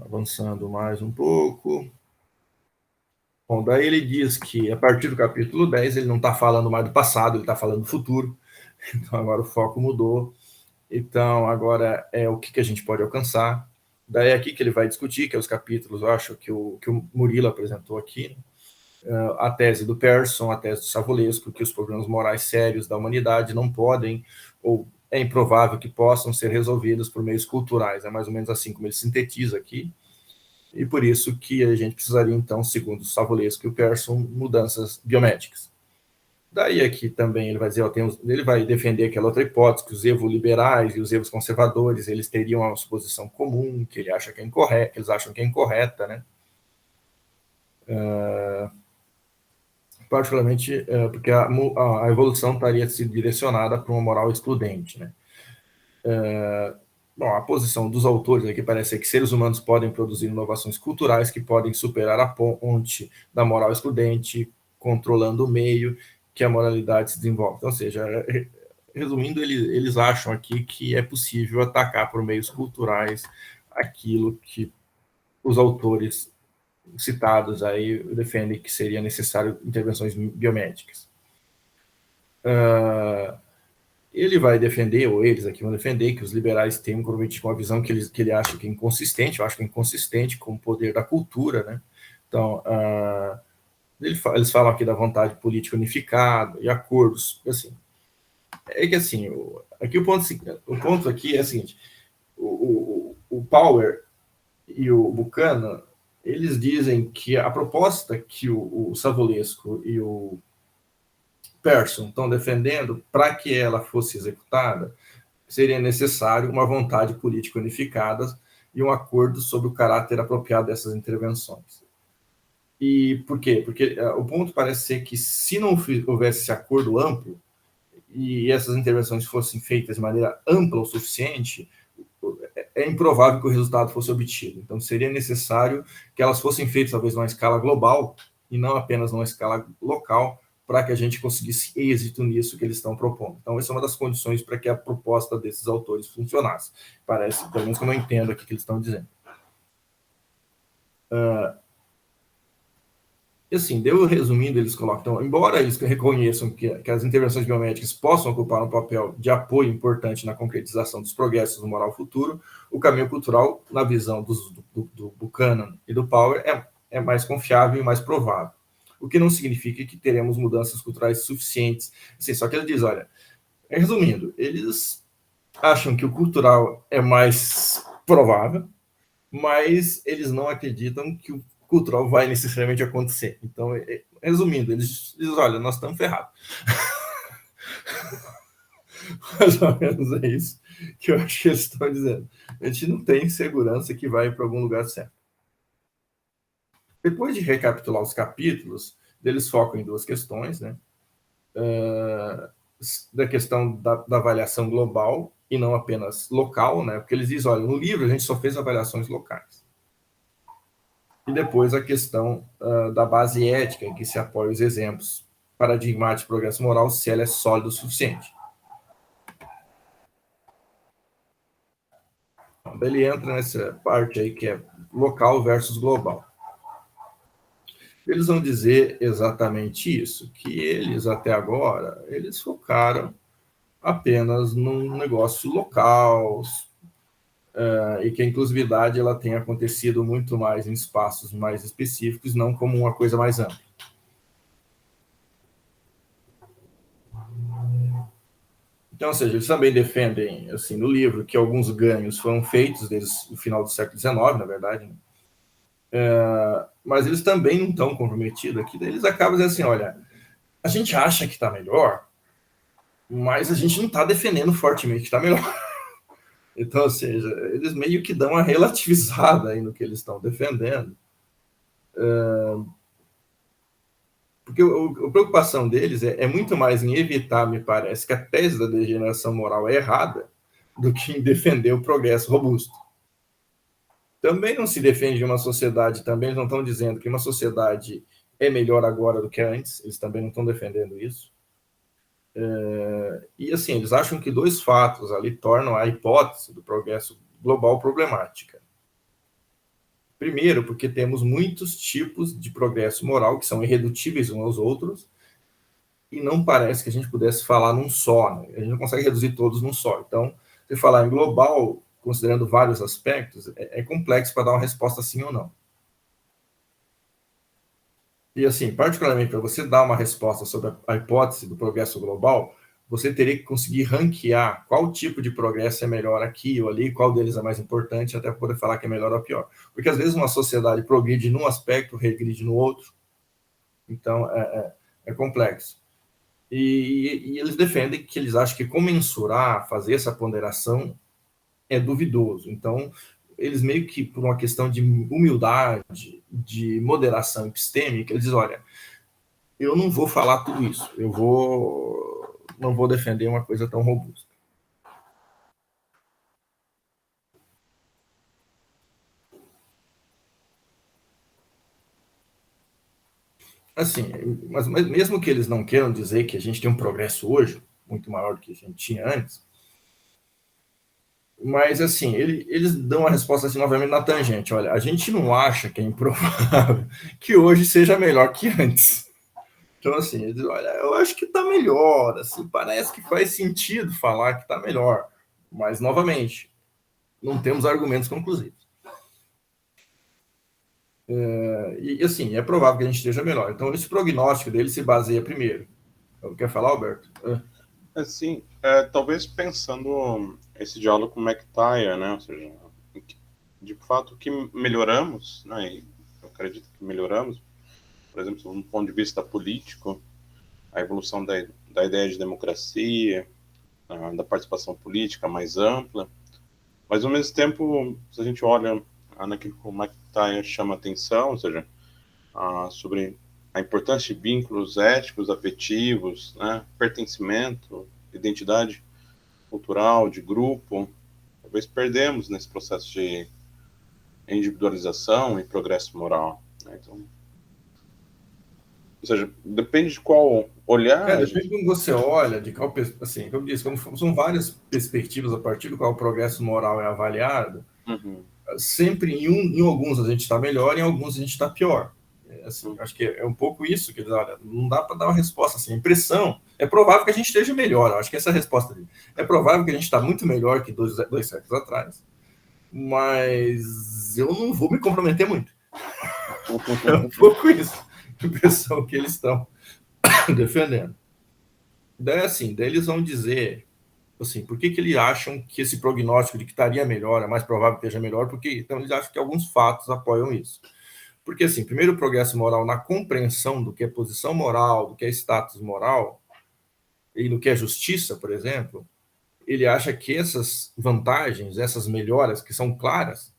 Avançando mais um pouco. Bom, daí ele diz que, a partir do capítulo 10, ele não está falando mais do passado, ele está falando do futuro. Então, agora o foco mudou. Então, agora é o que a gente pode alcançar. Daí é aqui que ele vai discutir, que é os capítulos, eu acho, que o Murilo apresentou aqui, a tese do Pearson, a tese do Savulescu, que os problemas morais sérios da humanidade não podem, ou é improvável que possam ser resolvidos por meios culturais. É mais ou menos assim como ele sintetiza aqui. E por isso que a gente precisaria, então, segundo o Savulescu e o Pearson, mudanças biomédicas. Daí aqui também ele vai dizer, ele vai defender aquela outra hipótese, que os evoliberais e os evos conservadores, eles teriam uma suposição comum, que ele acha que é incorreta, que eles acham que é incorreta, né? Particularmente porque a evolução estaria sendo direcionada para uma moral excludente, né? Bom, a posição dos autores aqui parece que seres humanos podem produzir inovações culturais que podem superar a ponte da moral excludente, controlando o meio que a moralidade se desenvolve. Então, ou seja, resumindo, eles acham aqui que é possível atacar por meios culturais aquilo que os autores citados aí defendem que seria necessário intervenções biomédicas. ele vai defender, ou eles aqui vão defender, que os liberais têm uma visão que ele acha que é inconsistente, eu acho que é inconsistente com o poder da cultura, né? Então, eles falam aqui da vontade política unificada e acordos, assim. É que, assim, aqui o ponto aqui é o seguinte, o Power e o Buchanan, eles dizem que a proposta que o Savulescu e o Persson estão defendendo, para que ela fosse executada, seria necessário uma vontade política unificada e um acordo sobre o caráter apropriado dessas intervenções. E por quê? Porque o ponto parece ser que, se não houvesse esse acordo amplo e essas intervenções fossem feitas de maneira ampla o suficiente, é improvável que o resultado fosse obtido. Então, seria necessário que elas fossem feitas, talvez, numa escala global e não apenas numa escala local, para que a gente conseguisse êxito nisso que eles estão propondo. Então, essa é uma das condições para que a proposta desses autores funcionasse. Parece, pelo menos como eu entendo aqui que eles estão dizendo. E assim, resumindo, eles colocam, então, embora eles reconheçam que as intervenções biomédicas possam ocupar um papel de apoio importante na concretização dos progressos no moral futuro, o caminho cultural, na visão do Buchanan e do Power, é mais confiável e mais provável. O que não significa que teremos mudanças culturais suficientes. Assim, só que ele diz, olha, resumindo, eles acham que o cultural é mais provável, mas eles não acreditam que o cultural vai necessariamente acontecer. Então, resumindo, eles dizem, olha, nós estamos ferrados. Mais ou menos é isso que eu acho que eles estão dizendo. A gente não tem segurança que vai para algum lugar certo. Depois de recapitular os capítulos, eles focam em duas questões, né? Da questão da avaliação global e não apenas local, né? Porque eles dizem, olha, no livro a gente só fez avaliações locais. E depois a questão da base ética, em que se apoia os exemplos paradigmáticos de progresso moral, se ela é sólida o suficiente. Então, ele entra nessa parte aí que é local versus global. Eles vão dizer exatamente isso, que eles, até agora, eles focaram apenas num negócio local, e que a inclusividade ela tem acontecido muito mais em espaços mais específicos, não como uma coisa mais ampla. Então, ou seja, eles também defendem, assim, no livro, que alguns ganhos foram feitos desde o final do século XIX, na verdade, né? Mas eles também não estão comprometidos aqui, daí eles acabam dizendo assim, olha, a gente acha que está melhor, mas a gente não está defendendo fortemente que está melhor. Então, ou seja, eles meio que dão uma relativizada aí no que eles estão defendendo, porque a preocupação deles é muito mais em evitar, me parece, que a tese da degeneração moral é errada, do que em defender o progresso robusto. Também não se defende uma sociedade, também eles não estão dizendo que uma sociedade é melhor agora do que antes, eles também não estão defendendo isso. E assim, eles acham que dois fatos ali tornam a hipótese do progresso global problemática. Primeiro, porque temos muitos tipos de progresso moral que são irredutíveis uns aos outros, e não parece que a gente pudesse falar num só, né? A gente não consegue reduzir todos num só. Então, se falar em global, considerando vários aspectos, é complexo para dar uma resposta sim ou não. E assim, particularmente para você dar uma resposta sobre a hipótese do progresso global, você teria que conseguir ranquear qual tipo de progresso é melhor aqui ou ali, qual deles é mais importante, até poder falar que é melhor ou pior. Porque às vezes uma sociedade progride num aspecto, regride no outro. Então, é complexo. E eles defendem que eles acham que comensurar, fazer essa ponderação, é duvidoso. Então, eles meio que, por uma questão de humildade, de moderação epistêmica, eles dizem, olha, eu não vou falar tudo isso, não vou defender uma coisa tão robusta. Assim, mas mesmo que eles não queiram dizer que a gente tem um progresso hoje, muito maior do que a gente tinha antes, mas, assim, eles dão uma resposta assim, novamente, na tangente. Olha, a gente não acha que é improvável que hoje seja melhor que antes. Então, assim, ele diz, olha, eu acho que está melhor, assim, parece que faz sentido falar que está melhor, mas, novamente, não temos argumentos conclusivos. E, assim, é provável que a gente esteja melhor. Então, esse prognóstico dele se baseia primeiro. Quer falar, Alberto? Assim, talvez pensando esse diálogo com o McTire, né? Ou seja, de fato, que melhoramos, né? E eu acredito que melhoramos, por exemplo, do ponto de vista político, a evolução da ideia de democracia, da participação política mais ampla, mas ao mesmo tempo, se a gente olha naquilo que o McTire chama atenção, ou seja, sobre a importância de vínculos éticos, afetivos, né, pertencimento, identidade cultural, de grupo, talvez perdemos nesse processo de individualização e progresso moral. Né? Então, ou seja, depende de qual olhar. Depende de como você olha, de qual, assim, como eu disse, como são várias perspectivas a partir do qual o progresso moral é avaliado, sempre em alguns a gente está melhor, em alguns a gente está pior. Assim, acho que é um pouco isso, que olha, não dá para dar uma resposta assim. A impressão é provável que a gente esteja melhor. Eu acho que essa é a resposta dele. É provável que a gente está muito melhor que dois séculos atrás, mas eu não vou me comprometer muito. É um pouco isso, a impressão que eles estão defendendo. Daí, assim, daí eles vão dizer, assim, por que eles acham que esse prognóstico de que estaria melhor, é mais provável que esteja melhor, porque então eles acham que alguns fatos apoiam isso. Porque, assim, primeiro, o progresso moral na compreensão do que é posição moral, do que é status moral, e do que é justiça, por exemplo, ele acha que essas vantagens, essas melhoras que são claras,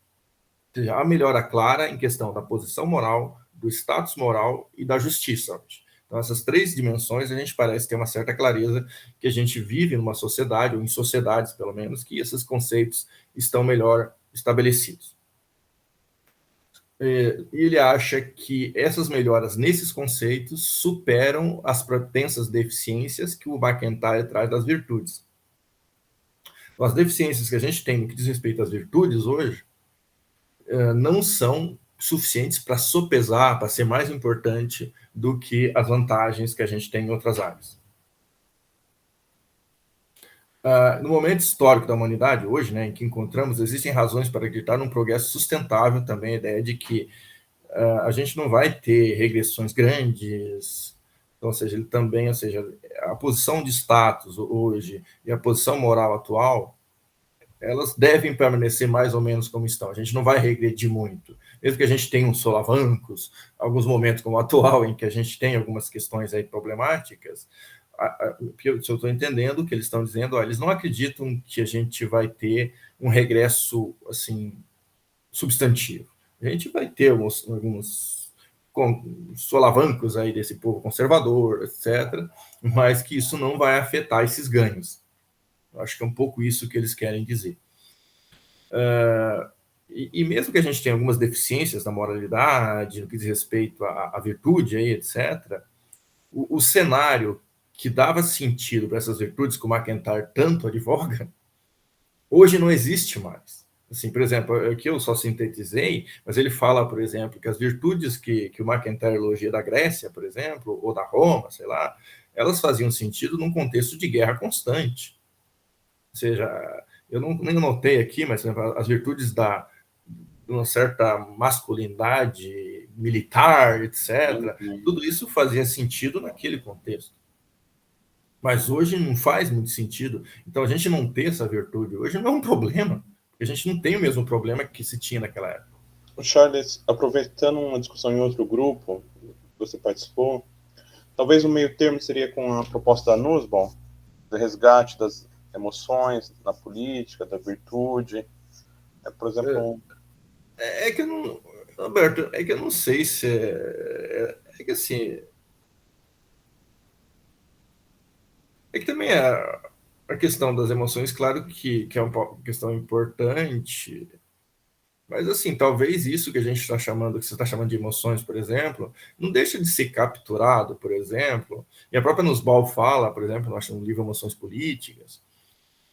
a melhora clara em questão da posição moral, do status moral e da justiça. Então, essas três dimensões, a gente parece ter uma certa clareza que a gente vive numa sociedade, ou em sociedades, pelo menos, que esses conceitos estão melhor estabelecidos. E ele acha que essas melhoras nesses conceitos superam as pretensas deficiências que o McIntyre traz das virtudes. Então, as deficiências que a gente tem no que diz respeito às virtudes hoje não são suficientes para sopesar, para ser mais importante do que as vantagens que a gente tem em outras áreas. No momento histórico da humanidade, hoje, né, em que encontramos, existem razões para acreditar num progresso sustentável também, a ideia de que a gente não vai ter regressões grandes, então, ou seja, ele também, ou seja, a posição de status hoje e a posição moral atual, elas devem permanecer mais ou menos como estão. A gente não vai regredir muito, mesmo que a gente tenha uns solavancos, alguns momentos como o atual, em que a gente tem algumas questões aí problemáticas. Se eu estou entendendo o que eles estão dizendo, eles não acreditam que a gente vai ter um regresso assim substantivo. A gente vai ter alguns solavancos aí desse povo conservador, etc., mas que isso não vai afetar esses ganhos. Eu acho que é um pouco isso que eles querem dizer. E mesmo que a gente tenha algumas deficiências na moralidade, no que diz respeito à virtude, aí, etc., o cenário que dava sentido para essas virtudes que o McIntyre tanto advoga, hoje não existe mais. Assim, por exemplo, aqui eu só sintetizei, mas ele fala, por exemplo, que as virtudes que o McIntyre elogia da Grécia, por exemplo, ou da Roma, sei lá, elas faziam sentido num contexto de guerra constante. Ou seja, eu nem notei aqui, mas as virtudes de uma certa masculinidade militar, etc., tudo isso fazia sentido naquele contexto. Mas hoje não faz muito sentido. Então, a gente não ter essa virtude hoje não é um problema, porque a gente não tem o mesmo problema que se tinha naquela época. O Charles, aproveitando uma discussão em outro grupo que você participou, talvez o meio termo seria com a proposta da Nussbaum, do resgate das emoções na política, da virtude. Por exemplo... É que eu não... Alberto, é que eu não sei se... É que assim... É que também a questão das emoções, claro que é uma questão importante, mas assim, talvez isso que a gente está chamando, que você está chamando de emoções, por exemplo, não deixa de ser capturado, por exemplo, e a própria Nussbaum fala, por exemplo, nós no livro Emoções Políticas,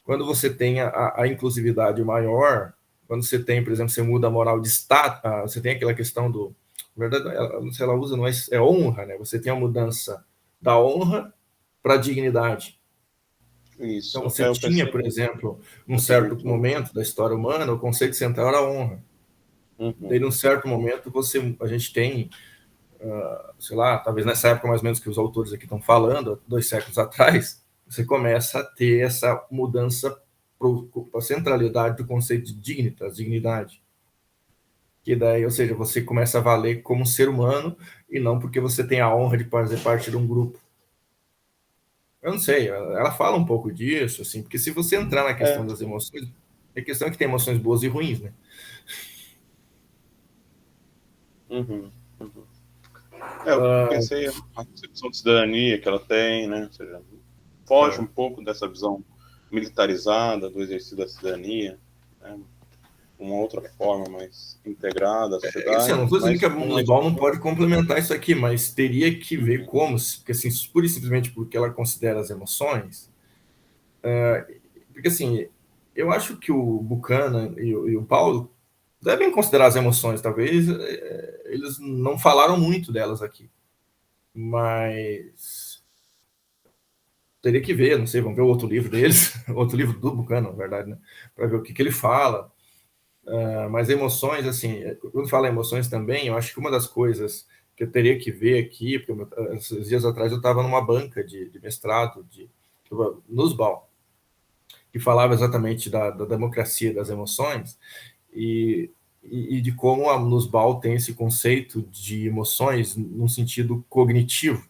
quando você tem a inclusividade maior, quando você tem, por exemplo, você muda a moral de Estado, você tem aquela questão do... Na verdade, ela usa, não é honra, né? Você tem a mudança da honra para a dignidade. Isso. Então, você tinha, por exemplo, num certo momento da história humana, o conceito central era a honra. Daí, num certo momento, a gente tem, sei lá, talvez nessa época mais ou menos que os autores aqui estão falando, 2 séculos atrás, você começa a ter essa mudança para a centralidade do conceito de dignitas, dignidade. Que daí, ou seja, você começa a valer como ser humano e não porque você tem a honra de fazer parte de um grupo. Eu não sei, ela fala um pouco disso, assim, porque se você entrar na questão das emoções, a questão é que tem emoções boas e ruins, né? Eu pensei na concepção de cidadania que ela tem, né? Ou seja, foge um pouco dessa visão militarizada do exercício da cidadania, né? Uma outra forma mais integrada à sociedade. Assim, eu não estou dizendo que a Nussbaum não pode complementar isso aqui, mas teria que ver como, porque assim, pura e simplesmente porque ela considera as emoções, porque assim, eu acho que o Buchanan e o Paulo devem considerar as emoções, talvez eles não falaram muito delas aqui, mas teria que ver, não sei, vamos ver o outro livro deles, outro livro do Buchanan, na verdade, né, para ver o que ele fala. Mas emoções, assim, quando fala emoções também, eu acho que uma das coisas que eu teria que ver aqui, porque esses dias atrás eu estava numa banca de mestrado de Nussbaum, que falava exatamente da democracia das emoções e de como a Nussbaum tem esse conceito de emoções num sentido cognitivo.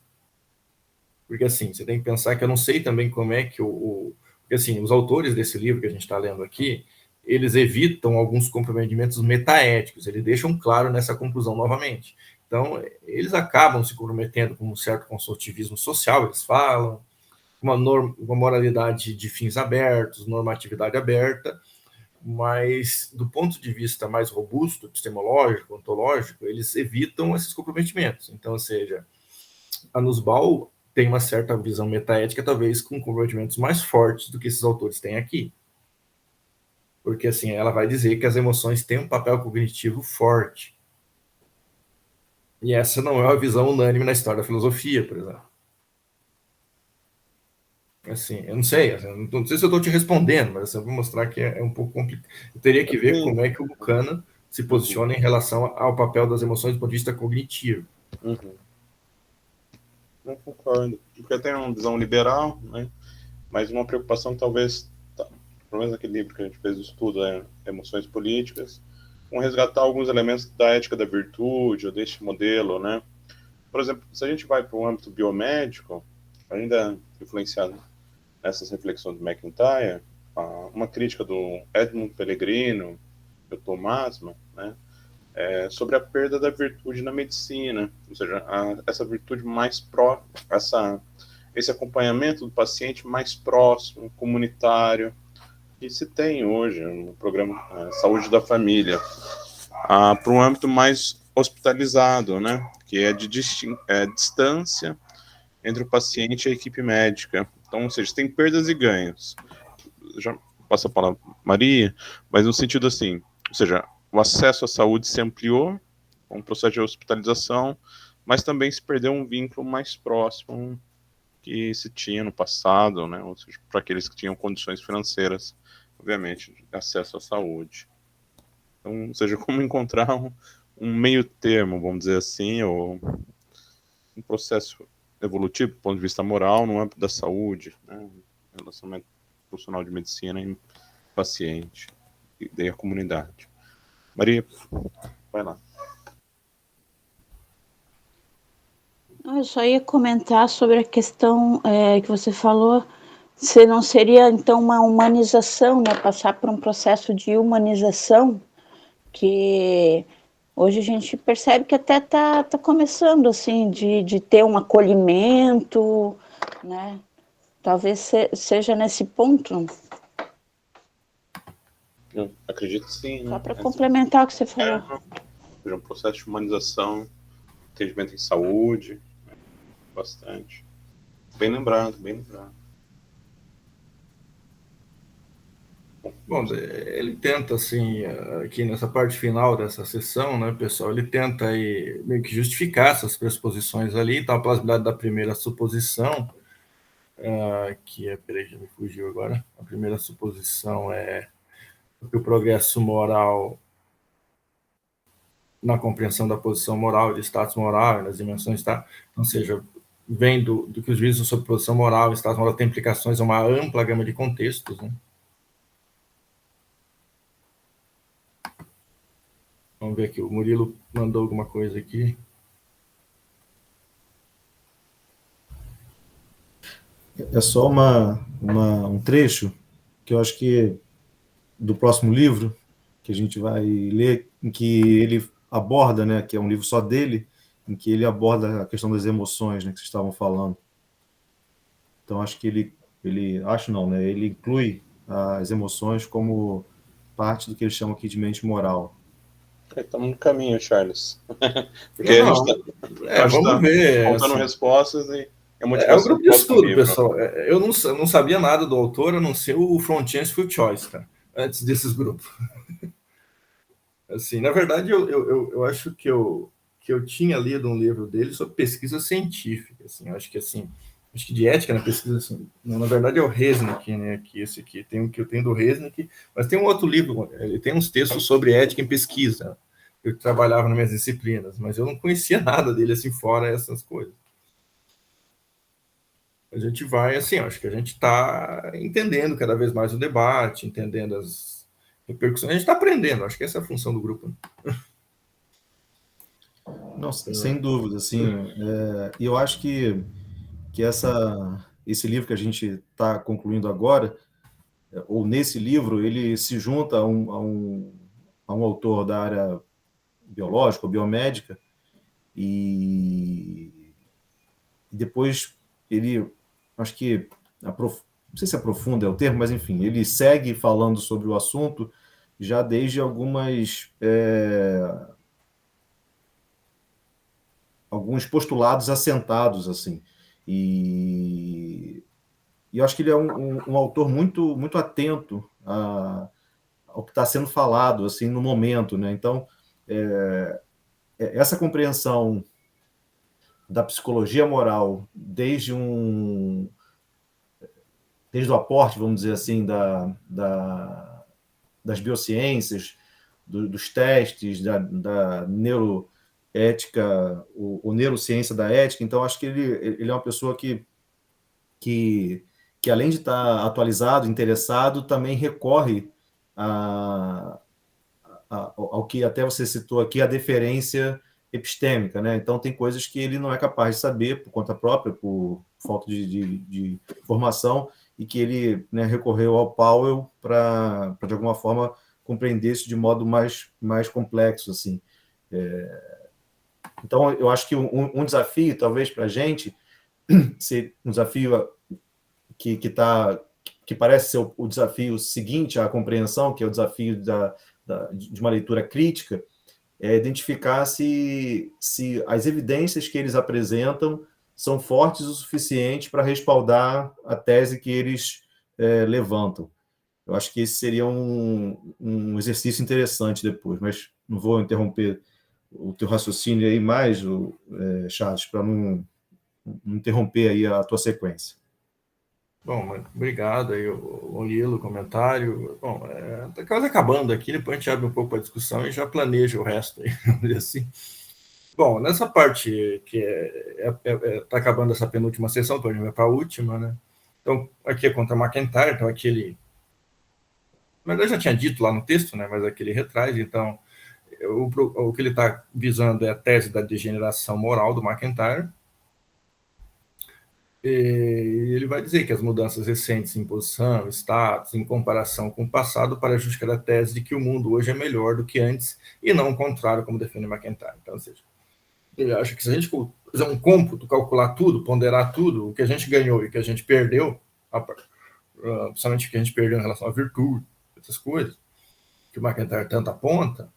Porque, assim, você tem que pensar que eu não sei também como é que porque, assim, os autores desse livro que a gente está lendo aqui, eles evitam alguns comprometimentos metaéticos, eles deixam claro nessa conclusão novamente. Então, eles acabam se comprometendo com um certo consultivismo social, eles falam, uma moralidade de fins abertos, normatividade aberta, mas do ponto de vista mais robusto, epistemológico, ontológico, eles evitam esses comprometimentos. Então, ou seja, a Nussbaum tem uma certa visão metaética, talvez com comprometimentos mais fortes do que esses autores têm aqui. Porque, assim, ela vai dizer que as emoções têm um papel cognitivo forte. E essa não é uma visão unânime na história da filosofia, por exemplo. Assim, eu não sei, assim, não sei se eu estou te respondendo, mas assim, eu vou mostrar que é um pouco complicado. Eu teria que ver como é que o Buchanan se posiciona em relação ao papel das emoções do ponto de vista cognitivo. Não concordo. Porque tem uma visão liberal, né? Mas uma preocupação talvez, pelo menos naquele livro que a gente fez o estudo, Emoções Políticas, com resgatar alguns elementos da ética da virtude, ou deste modelo, né? Por exemplo, se a gente vai para o âmbito biomédico, ainda influenciado nessas reflexões do McIntyre, uma crítica do Edmund Pellegrino, do Thomasman, né? Sobre a perda da virtude na medicina, ou seja, essa virtude mais esse acompanhamento do paciente mais próximo, comunitário, que se tem hoje no programa Saúde da Família, para um âmbito mais hospitalizado, né, que é de distância entre o paciente e a equipe médica. Então, ou seja, tem perdas e ganhos. Já passo a palavra Maria, mas no sentido assim, ou seja, o acesso à saúde se ampliou com o processo de hospitalização, mas também se perdeu um vínculo mais próximo que se tinha no passado, né? Ou seja, para aqueles que tinham condições financeiras, obviamente, de acesso à saúde. Então, ou seja, como encontrar um meio termo, vamos dizer assim, ou um processo evolutivo, do ponto de vista moral, no âmbito da saúde, né? Relacionamento profissional de medicina e paciente, e daí a comunidade. Maria, vai lá. Eu só ia comentar sobre a questão que você falou, se não seria então uma humanização, né, passar por um processo de humanização, que hoje a gente percebe que até tá começando assim, de ter um acolhimento, né, talvez seja nesse ponto. Eu acredito que sim, né? Só para complementar o que você falou. Um processo de humanização, atendimento em saúde, né? Bastante. Bem lembrado, bem lembrado. Bom, ele tenta, assim, aqui nessa parte final dessa sessão, né, pessoal, ele tenta aí meio que justificar essas pressuposições ali, então a plausibilidade da primeira suposição, que é, peraí, já me fugiu agora, a primeira suposição é que o progresso moral, na compreensão da posição moral, de status moral, nas dimensões, tá? Ou seja, vem do que os juízos sobre posição moral e status moral têm implicações a uma ampla gama de contextos, né? Vamos ver aqui, o Murilo mandou alguma coisa aqui. É só um trecho que eu acho que do próximo livro que a gente vai ler, em que ele aborda, né, que é um livro só dele, em que ele aborda a questão das emoções, né, que vocês estavam falando. Então acho que ele inclui as emoções como parte do que ele chama aqui de mente moral. Estamos no caminho, Charles. Porque a gente vamos ver. Faltando assim, respostas e é um grupo de estudo, pessoal. Eu não sabia nada do autor, a não ser o Frontiers Full Choice, tá? Antes desses grupos. Assim, na verdade, eu acho que eu tinha lido um livro dele sobre pesquisa científica. Assim, acho que de ética na pesquisa, assim, na verdade é o Resnick, né? Esse aqui tem o que eu tenho do Resnick, mas tem um outro livro, ele tem uns textos sobre ética em pesquisa. Eu trabalhava nas minhas disciplinas, mas eu não conhecia nada dele assim fora essas coisas. A gente vai, assim, acho que a gente está entendendo cada vez mais o debate, entendendo as repercussões, a gente está aprendendo, acho que essa é a função do grupo. Nossa, sem dúvida, assim, e eu acho que esse livro que a gente está concluindo agora, ou nesse livro, ele se junta a um autor da área biológica ou biomédica, e depois ele, acho que, não sei se aprofunda é o termo, mas enfim, ele segue falando sobre o assunto já desde alguns postulados assentados, assim. E eu acho que ele é um autor muito, muito atento ao que está sendo falado, assim, no momento, né? Então, essa compreensão da psicologia moral desde o aporte, vamos dizer assim, das biociências, dos testes, da neuroética, o neurociência da ética. Então, acho que ele é uma pessoa que além de estar atualizado, interessado, também recorre ao que até você citou aqui, a deferência epistêmica, né? Então tem coisas que ele não é capaz de saber por conta própria, por falta de formação, e que ele, né, recorreu ao Powell para de alguma forma compreender isso de modo mais complexo, assim. Então eu acho que um desafio, talvez, para a gente, ser um desafio que parece ser o desafio seguinte à compreensão, que é o desafio de uma leitura crítica, é identificar se as evidências que eles apresentam são fortes o suficiente para respaldar a tese que eles levantam. Eu acho que esse seria um exercício interessante depois, mas não vou interromper o teu raciocínio aí mais, Charles, para não interromper aí a tua sequência. Bom, obrigado aí, o Lilo, o comentário. Bom, tá quase acabando aqui, depois a gente abre um pouco a discussão e já planeja o resto aí, vamos dizer assim. Bom, nessa parte que está acabando essa penúltima sessão, depois a gente vai para a última, né? Então, aqui é contra McIntyre, então aqui ele... Na verdade, eu já tinha dito lá no texto, né? Mas aqui ele retraz, então, o que ele está visando é a tese da degeneração moral do McIntyre. E ele vai dizer que as mudanças recentes em posição, status, em comparação com o passado, para justificar a tese de que o mundo hoje é melhor do que antes, e não o contrário, como defende McIntyre. Então, ou seja, ele acha que se a gente fizer um cômputo, calcular tudo, ponderar tudo, o que a gente ganhou e o que a gente perdeu, principalmente o que a gente perdeu em relação à virtude, essas coisas, que o McIntyre tanto aponta,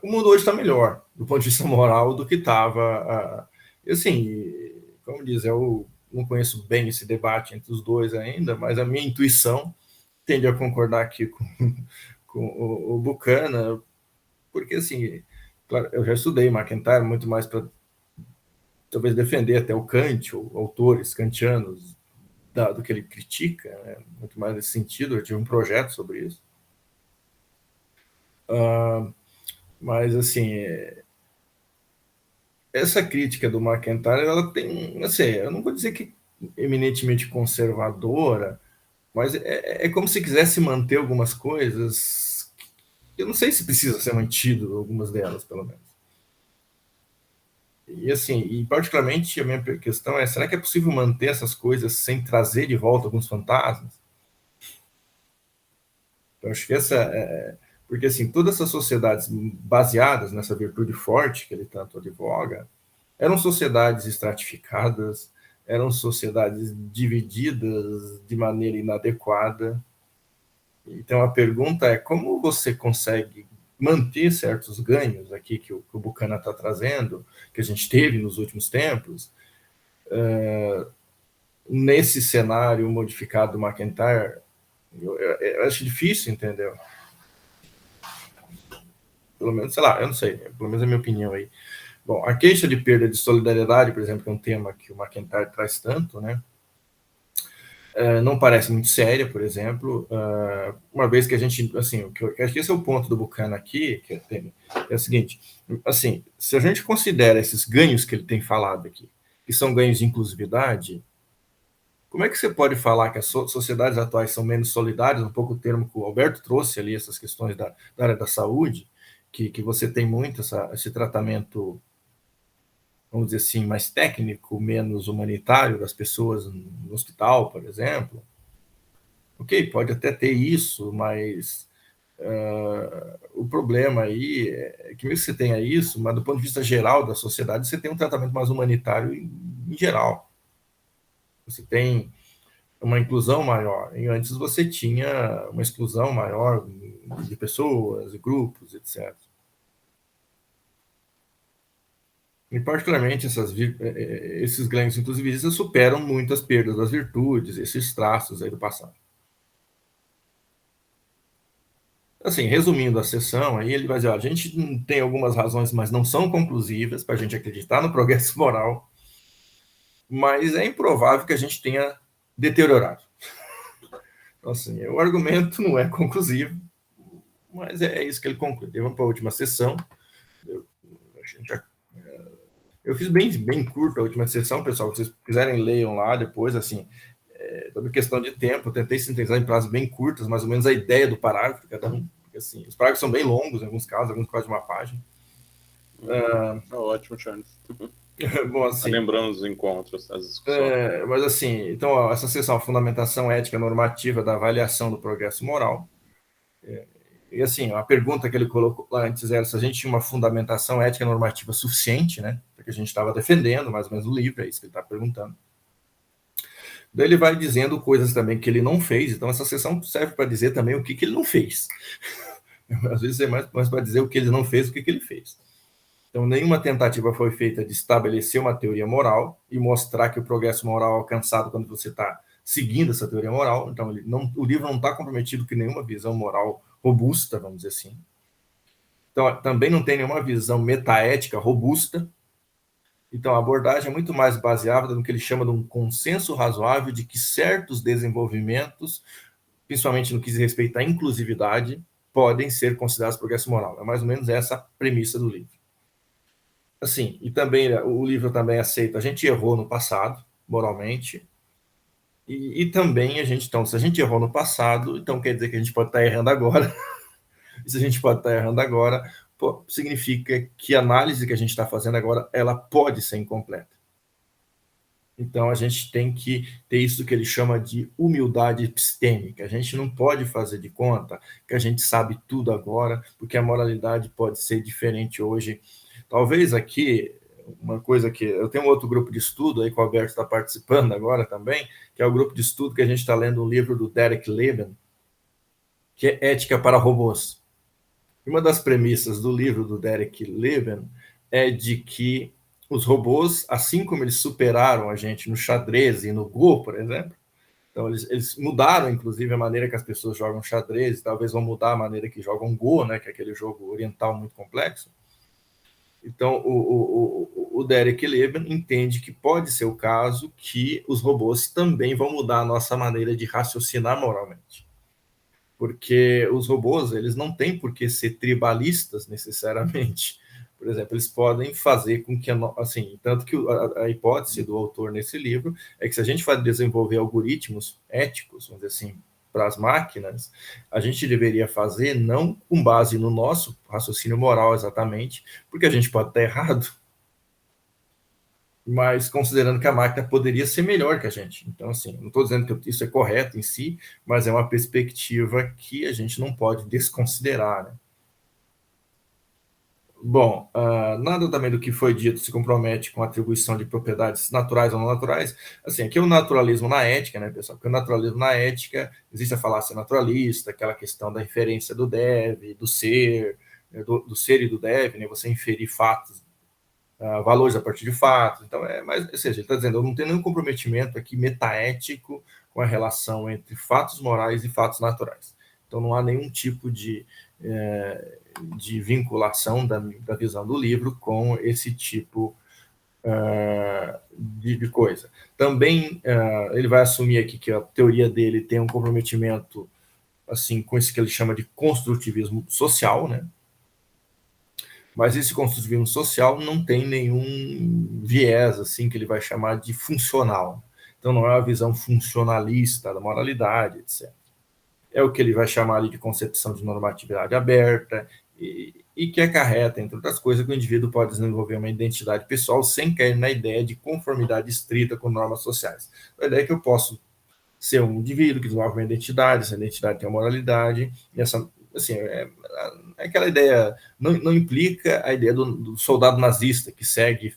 o mundo hoje está melhor, do ponto de vista moral, do que estava. Assim, como diz, eu não conheço bem esse debate entre os dois ainda, mas a minha intuição tende a concordar aqui com o Buchanan, porque, assim, claro, eu já estudei MacIntyre muito mais para talvez defender até o Kant, ou autores kantianos, do que ele critica, né? Muito mais nesse sentido. Eu tive um projeto sobre isso. Mas, assim, essa crítica do MacIntyre, ela tem, assim, eu não vou dizer que eminentemente conservadora, mas é como se quisesse manter algumas coisas que eu não sei se precisa ser mantido, algumas delas, pelo menos. E, assim, e particularmente a minha questão é, será que é possível manter essas coisas sem trazer de volta alguns fantasmas? Eu acho que porque, assim, todas essas sociedades baseadas nessa virtude forte que ele tanto advoga, eram sociedades estratificadas, eram sociedades divididas de maneira inadequada. Então, a pergunta é, como você consegue manter certos ganhos aqui que o Buchanan está trazendo, que a gente teve nos últimos tempos, nesse cenário modificado do MacIntyre? Eu acho difícil, entendeu? Pelo menos, sei lá, eu não sei, pelo menos é a minha opinião aí. Bom, a queixa de perda de solidariedade, por exemplo, que é um tema que o MacIntyre traz tanto, né? Não parece muito séria, por exemplo, uma vez que a gente, assim, acho que esse é o ponto do Buchanan aqui, que é o seguinte, assim, se a gente considera esses ganhos que ele tem falado aqui, que são ganhos de inclusividade, como é que você pode falar que as sociedades atuais são menos solidárias, um pouco o termo que o Alberto trouxe ali, essas questões da área da saúde, que você tem muito esse tratamento, vamos dizer assim, mais técnico, menos humanitário das pessoas no hospital, por exemplo. Ok, pode até ter isso, mas o problema aí é que mesmo que você tenha isso, mas do ponto de vista geral da sociedade, você tem um tratamento mais humanitário em geral. Você tem uma inclusão maior. E antes você tinha uma exclusão maior de pessoas, de grupos, etc. E, particularmente, esses ganhos inclusivistas superam muito as perdas das virtudes, esses traços aí do passado. Assim, resumindo a sessão, aí ele vai dizer, ó, a gente tem algumas razões, mas não são conclusivas para a gente acreditar no progresso moral, mas é improvável que a gente tenha deteriorado. Então, assim, o argumento não é conclusivo, mas é isso que ele conclui. Vamos para a última sessão. Eu fiz bem curto a última sessão, pessoal. Se vocês quiserem, leiam lá depois, assim, toda questão de tempo. Eu tentei sintetizar em prazos bem curtos, mais ou menos a ideia do parágrafo de cada um. Porque, assim, os parágrafos são bem longos, em alguns casos quase de uma página. Ótimo, Charles. Bom, assim, lembrando os encontros, as discussões. Mas, assim, então, ó, essa sessão, a fundamentação ética normativa da avaliação do progresso moral. E, assim, a pergunta que ele colocou lá antes era se a gente tinha uma fundamentação ética normativa suficiente, né? Porque a gente estava defendendo, mais ou menos, o livro, é isso que ele está perguntando. Daí ele vai dizendo coisas também que ele não fez, então essa sessão serve para dizer também o que ele não fez. Às vezes é mais para dizer o que ele não fez do que ele fez. Então, nenhuma tentativa foi feita de estabelecer uma teoria moral e mostrar que o progresso moral é alcançado quando você está seguindo essa teoria moral. Então, o livro não está comprometido com nenhuma visão moral robusta, vamos dizer assim. Então, também não tem nenhuma visão metaética robusta. Então, a abordagem é muito mais baseada no que ele chama de um consenso razoável de que certos desenvolvimentos, principalmente no que diz respeito à inclusividade, podem ser considerados progresso moral. É mais ou menos essa a premissa do livro. Assim, e também o livro também aceita, a gente errou no passado, moralmente, e também a gente, então, se a gente errou no passado, então quer dizer que a gente pode estar errando agora. E se a gente pode estar errando agora, significa que a análise que a gente está fazendo agora, ela pode ser incompleta. Então, a gente tem que ter isso que ele chama de humildade epistêmica. A gente não pode fazer de conta que a gente sabe tudo agora, porque a moralidade pode ser diferente hoje. Talvez aqui, uma coisa que... Eu tenho um outro grupo de estudo aí que o Alberto está participando agora também, que é o grupo de estudo que a gente está lendo um livro do Derek Leben, que é Ética para Robôs. Uma das premissas do livro do Derek Leben é de que os robôs, assim como eles superaram a gente no xadrez e no Go, por exemplo, Então, eles mudaram, inclusive, a maneira que as pessoas jogam xadrez, talvez vão mudar a maneira que jogam Go, né, que é aquele jogo oriental muito complexo. Então, o Derek Lebel entende que pode ser o caso que os robôs também vão mudar a nossa maneira de raciocinar moralmente. Porque os robôs, eles não têm por que ser tribalistas necessariamente. Por exemplo, eles podem fazer com que, assim, tanto que a hipótese do autor nesse livro é que se a gente vai desenvolver algoritmos éticos, vamos dizer assim, para as máquinas, a gente deveria fazer não com base no nosso raciocínio moral exatamente, porque a gente pode estar errado, mas considerando que a máquina poderia ser melhor que a gente. Então, assim, não estou dizendo que isso é correto em si, mas é uma perspectiva que a gente não pode desconsiderar, né? Bom, nada também do que foi dito se compromete com a atribuição de propriedades naturais ou não naturais. Assim, aqui é o naturalismo na ética, né, pessoal? Porque o naturalismo na ética, existe a falácia naturalista, aquela questão da inferência do deve, do ser, do ser e do deve, né? Você inferir fatos, valores a partir de fatos. Então, ou seja, ele está dizendo, eu não tenho nenhum comprometimento aqui metaético com a relação entre fatos morais e fatos naturais. Então, não há nenhum tipo de vinculação da visão do livro com esse tipo de coisa. Também ele vai assumir aqui que a teoria dele tem um comprometimento assim, com isso que ele chama de construtivismo social, né? Mas esse construtivismo social não tem nenhum viés assim que ele vai chamar de funcional. Então não é uma visão funcionalista da moralidade, etc. É o que ele vai chamar ali de concepção de normatividade aberta e que acarreta, entre outras coisas, que o indivíduo pode desenvolver uma identidade pessoal sem cair na ideia de conformidade estrita com normas sociais. A ideia é que eu posso ser um indivíduo que desenvolve uma identidade, essa identidade tem uma moralidade, e essa, assim, é aquela ideia, não implica a ideia do soldado nazista que segue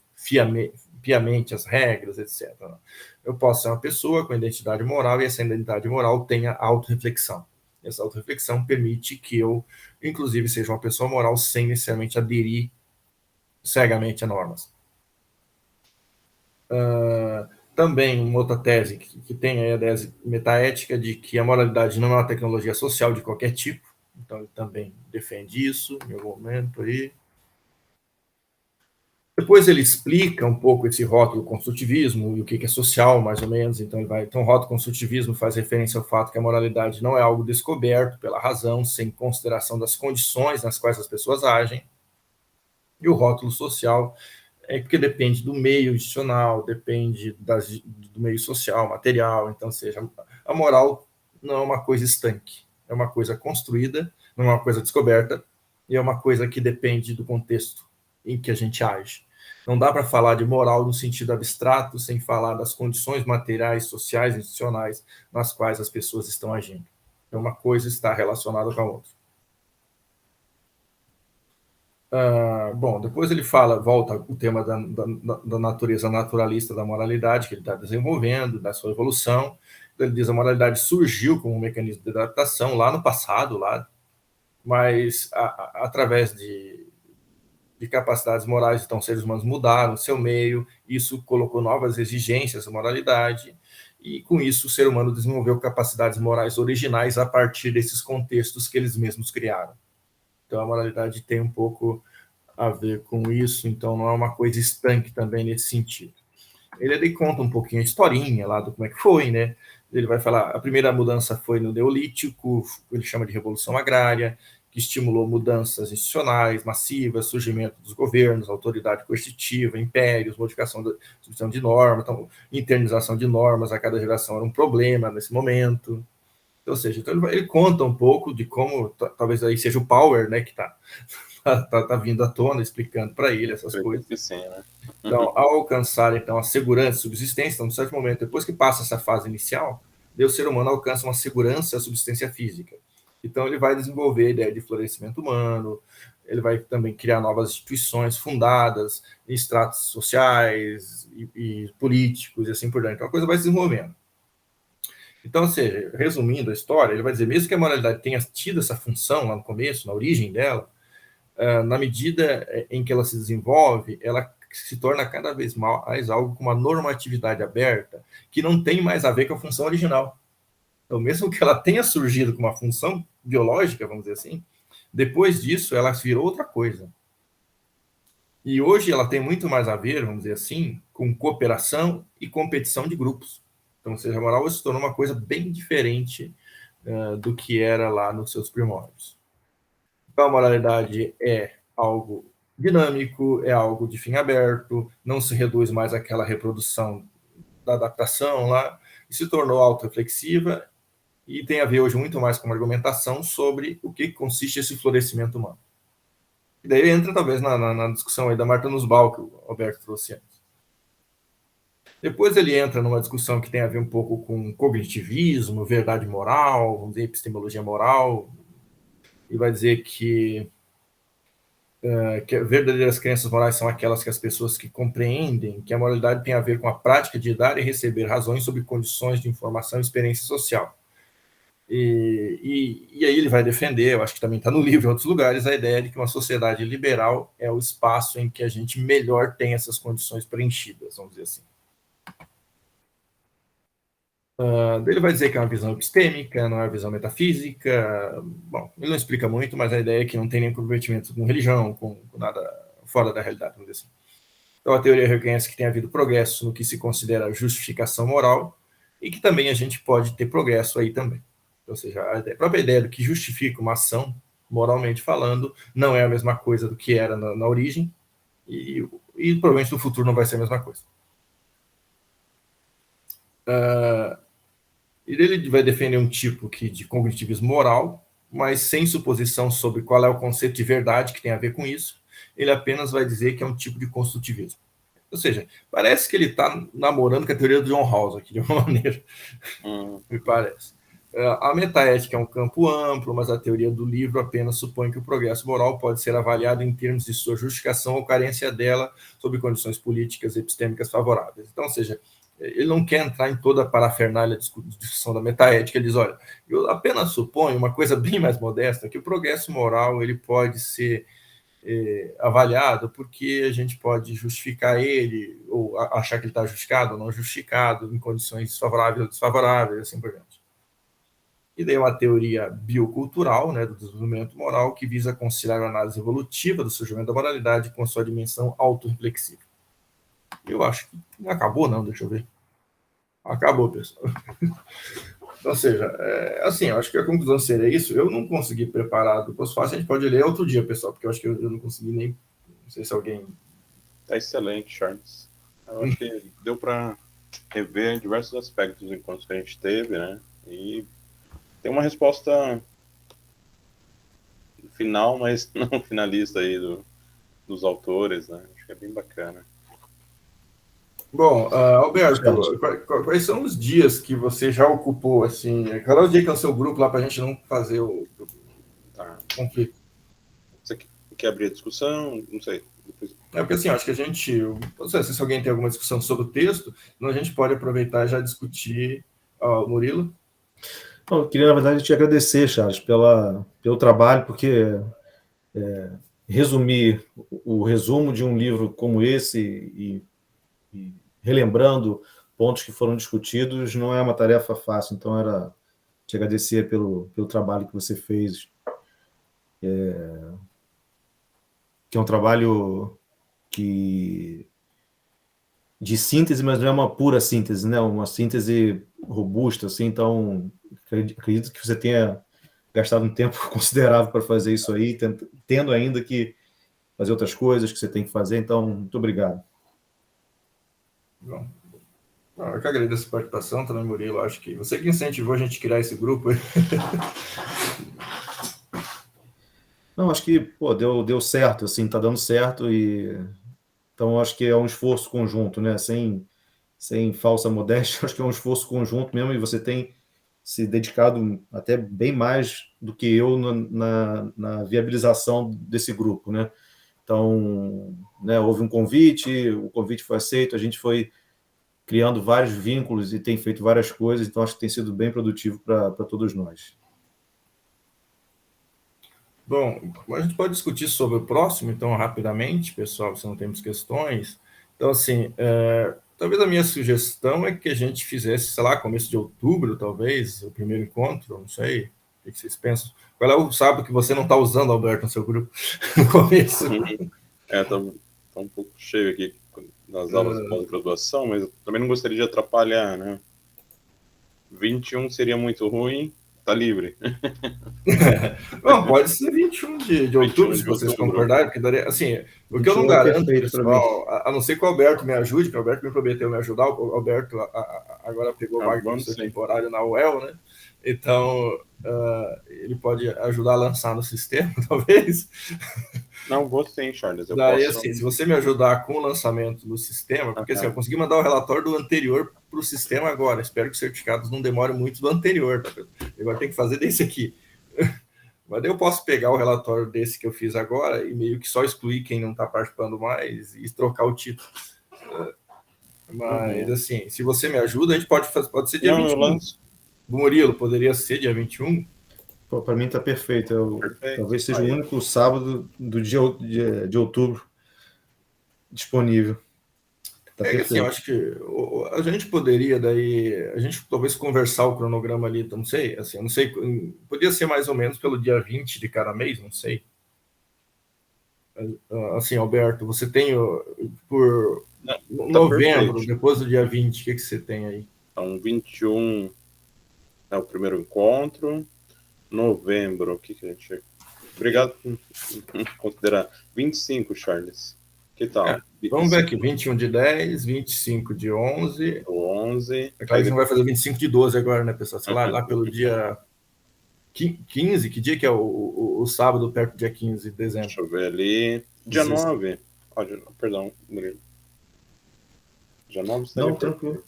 piamente as regras, etc. Eu posso ser uma pessoa com identidade moral e essa identidade moral tenha autorreflexão. Essa autorreflexão permite que eu, inclusive, seja uma pessoa moral sem necessariamente aderir cegamente a normas. Também uma outra tese que tem a tese metaética de que a moralidade não é uma tecnologia social de qualquer tipo. Então, ele também defende isso em algum momento aí. Depois ele explica um pouco esse rótulo construtivismo e o que é social, mais ou menos. Então, o rótulo construtivismo faz referência ao fato que a moralidade não é algo descoberto pela razão, sem consideração das condições nas quais as pessoas agem. E o rótulo social é porque depende do meio institucional, depende do meio social, material. Então, ou seja, a moral não é uma coisa estanque, é uma coisa construída, não é uma coisa descoberta, e é uma coisa que depende do contexto em que a gente age. Não dá para falar de moral no sentido abstrato sem falar das condições materiais, sociais, institucionais nas quais as pessoas estão agindo. Então, uma coisa está relacionada com a outra. Bom, depois ele volta o tema da natureza naturalista da moralidade que ele está desenvolvendo, da sua evolução. Então, ele diz que a moralidade surgiu como um mecanismo de adaptação lá no passado, mas através de capacidades morais, então seres humanos mudaram o seu meio, isso colocou novas exigências à moralidade, e com isso o ser humano desenvolveu capacidades morais originais a partir desses contextos que eles mesmos criaram. Então a moralidade tem um pouco a ver com isso, então não é uma coisa estanque também nesse sentido. Ele conta um pouquinho a historinha lá do como é que foi, né? Ele vai falar, a primeira mudança foi no Neolítico, ele chama de Revolução Agrária, que estimulou mudanças institucionais massivas, surgimento dos governos, autoridade coercitiva, impérios, modificação da substituição de normas, então, internização de normas a cada geração era um problema nesse momento. Ou seja, então ele conta um pouco de como, talvez aí seja o Power, né, que está vindo à tona, explicando para ele essas coisas. Sim, né? Então, ao alcançar então, a segurança e subsistência, então, num certo momento, depois que passa essa fase inicial, o ser humano alcança uma segurança e a subsistência física. Então, ele vai desenvolver a ideia de florescimento humano, ele vai também criar novas instituições fundadas em estratos sociais e políticos e assim por diante. Então, a coisa vai se desenvolvendo. Então, ou seja, resumindo a história, ele vai dizer, mesmo que a moralidade tenha tido essa função lá no começo, na origem dela, na medida em que ela se desenvolve, ela se torna cada vez mais algo com uma normatividade aberta, que não tem mais a ver com a função original. Então, mesmo que ela tenha surgido com uma função biológica, vamos dizer assim, depois disso ela virou outra coisa. E hoje ela tem muito mais a ver, vamos dizer assim, com cooperação e competição de grupos. Então, a ciência moral se tornou uma coisa bem diferente do que era lá nos seus primórdios. Então, a moralidade é algo dinâmico, é algo de fim aberto, não se reduz mais àquela reprodução da adaptação lá, e se tornou autorreflexiva e tem a ver hoje muito mais com uma argumentação sobre o que consiste esse florescimento humano. E daí entra talvez na discussão aí da Marta Nussbaum, que o Alberto trouxe antes. Depois ele entra numa discussão que tem a ver um pouco com cognitivismo, verdade moral, vamos dizer, epistemologia moral, e vai dizer que verdadeiras crenças morais são aquelas que as pessoas que compreendem que a moralidade tem a ver com a prática de dar e receber razões sobre condições de informação e experiência social. E aí ele vai defender, eu acho que também está no livro em outros lugares, a ideia de que uma sociedade liberal é o espaço em que a gente melhor tem essas condições preenchidas, vamos dizer assim. Ele vai dizer que é uma visão epistêmica, não é uma visão metafísica. Bom, ele não explica muito, mas a ideia é que não tem nenhum comprometimento com religião, com nada fora da realidade, vamos dizer assim. Então a teoria reconhece que tem havido progresso no que se considera justificação moral e que também a gente pode ter progresso aí também. Ou seja, a própria ideia do que justifica uma ação, moralmente falando, não é a mesma coisa do que era na origem e provavelmente no futuro não vai ser a mesma coisa. E ele vai defender um tipo de cognitivismo moral, mas sem suposição sobre qual é o conceito de verdade que tem a ver com isso. Ele apenas vai dizer que é um tipo de construtivismo. Ou seja, parece que ele está namorando com a teoria do John Rawls aqui, de uma maneira, me parece. A metaética é um campo amplo, mas a teoria do livro apenas supõe que o progresso moral pode ser avaliado em termos de sua justificação ou carência dela sob condições políticas e epistêmicas favoráveis. Então, ou seja, ele não quer entrar em toda a parafernália de discussão da metaética. Ele diz, olha, eu apenas suponho uma coisa bem mais modesta, que o progresso moral ele pode ser avaliado porque a gente pode justificar ele, ou achar que ele está justificado ou não justificado, em condições favoráveis ou desfavoráveis, assim por diante. E daí uma teoria biocultural, né, do desenvolvimento moral, que visa conciliar a análise evolutiva do surgimento da moralidade com sua dimensão autorreflexiva. Eu acho que não acabou, não, deixa eu ver. Acabou, pessoal. Ou seja, assim, eu acho que a conclusão seria isso. Eu não consegui preparar do pós-fácil, a gente pode ler outro dia, pessoal, porque eu acho que eu não consegui nem... Não sei se alguém... Tá excelente, Charles. Eu acho que deu para rever diversos aspectos dos encontros que a gente teve, né? E tem uma resposta final, mas não finalista aí dos autores, né? Acho que é bem bacana. Bom, Alberto, quais são os dias que você já ocupou, assim, qual é o dia que é o seu grupo lá para a gente não fazer o conflito? Você quer abrir a discussão? Não sei. Depois... porque assim, acho que a gente, não sei se alguém tem alguma discussão sobre o texto, então a gente pode aproveitar e já discutir. Murilo? Eu queria, na verdade, te agradecer, Charles, pelo trabalho, porque resumir o resumo de um livro como esse e relembrando pontos que foram discutidos não é uma tarefa fácil, então era te agradecer pelo trabalho que você fez, que é um trabalho de síntese, mas não é uma pura síntese, né? Uma síntese robusta, assim, então acredito que você tenha gastado um tempo considerável para fazer isso aí, tendo ainda que fazer outras coisas que você tem que fazer, então, muito obrigado. Bom, eu que agradeço a participação também, Murilo. Acho que você que incentivou a gente a criar esse grupo. Não, acho que deu certo, assim, tá dando certo, e então acho que é um esforço conjunto, né? Sem falsa modéstia, acho que é um esforço conjunto mesmo, e você tem se dedicado até bem mais do que eu na viabilização desse grupo, né? Então, né, houve um convite, o convite foi aceito, a gente foi criando vários vínculos e tem feito várias coisas, então acho que tem sido bem produtivo para todos nós. Bom, a gente pode discutir sobre o próximo, então, rapidamente, pessoal, se não temos questões. Então, assim, talvez a minha sugestão é que a gente fizesse, sei lá, começo de outubro, talvez, o primeiro encontro, não sei. O que vocês pensam? Qual é o sábado que você não está usando, Alberto, no seu grupo no começo? Tá um pouco cheio aqui nas aulas de pós-graduação, mas eu também não gostaria de atrapalhar, né? 21 seria muito ruim, tá livre. Não, pode ser 21 de outubro, se vocês concordarem, porque daria, assim, o que eu não garanto, pessoal, a não ser que o Alberto me ajude, que o Alberto me prometeu me ajudar, o Alberto agora pegou vaga de professor temporário na UEL, né? Então, ele pode ajudar a lançar no sistema, talvez. Não, vou sim, Charles. Daí, assim, se você me ajudar com o lançamento do sistema, porque assim, eu consegui mandar o relatório do anterior para o sistema agora. Espero que os certificados não demorem muito do anterior. Tá? Agora tem que fazer desse aqui. Mas daí eu posso pegar o relatório desse que eu fiz agora e meio que só excluir quem não está participando mais e trocar o título. Mas, assim, se você me ajuda, a gente pode ser dia 21. Do Murilo, poderia ser dia 21? Para mim está perfeito. Talvez seja o único sábado do dia de outubro disponível. Tá perfeito. Assim, eu acho que a gente poderia talvez conversar o cronograma ali, não sei, assim, eu não sei, podia ser mais ou menos pelo dia 20 de cada mês, não sei. Assim, Alberto, você tem por novembro, perfeito. Depois do dia 20, o que você tem aí? Então, 21 é o primeiro encontro. Novembro, o que a gente... Obrigado por considerar. 25, Charles. Que tal? Vamos ver aqui, 21 de 10, 25 de 11. 11. É claro que a gente não vai fazer 25 de 12 agora, né, pessoal? Sei lá pelo dia 15, que dia que é o sábado, perto do dia 15 de dezembro? Deixa eu ver ali. Dia 9. Perdão, Murilo. Dia 9 estaria tranquilo.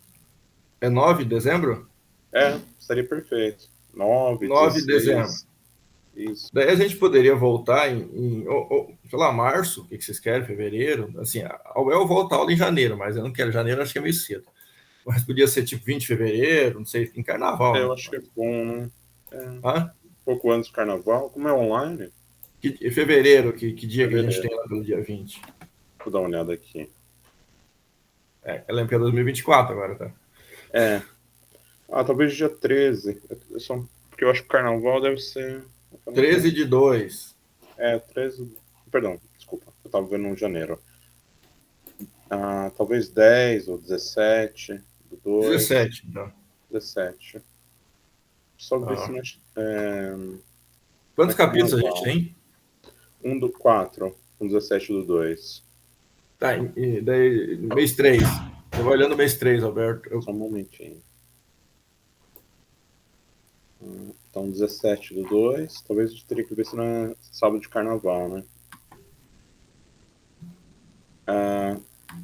É 9 de dezembro? Estaria perfeito. 9 de dezembro. Isso. Daí a gente poderia voltar sei lá, março, o que vocês querem, fevereiro. Assim, a UEL volta a aula em janeiro, mas eu não quero janeiro, acho que é meio cedo. Mas podia ser tipo 20 de fevereiro, não sei, em carnaval. Eu acho que é bom, né? Um pouco antes do carnaval, como é online. Fevereiro, que dia que a gente tem lá pelo dia 20? Vou dar uma olhada aqui. Ela é para 2024 agora, tá? Talvez dia 13. Porque eu acho que o carnaval deve ser... 13 de 2. 13... Perdão, desculpa. Eu estava vendo em janeiro. Talvez 10 ou 17 do 2. 17, então. 17. Só ver se nós... Quantos capítulos a gente tem? 1 do 4, com 17 do 2. Tá, e daí mês 3. Eu vou olhando o mês 3, Alberto. Só um momentinho. Então, 17 do 2. Talvez a gente teria que ver se não é sábado de carnaval, né?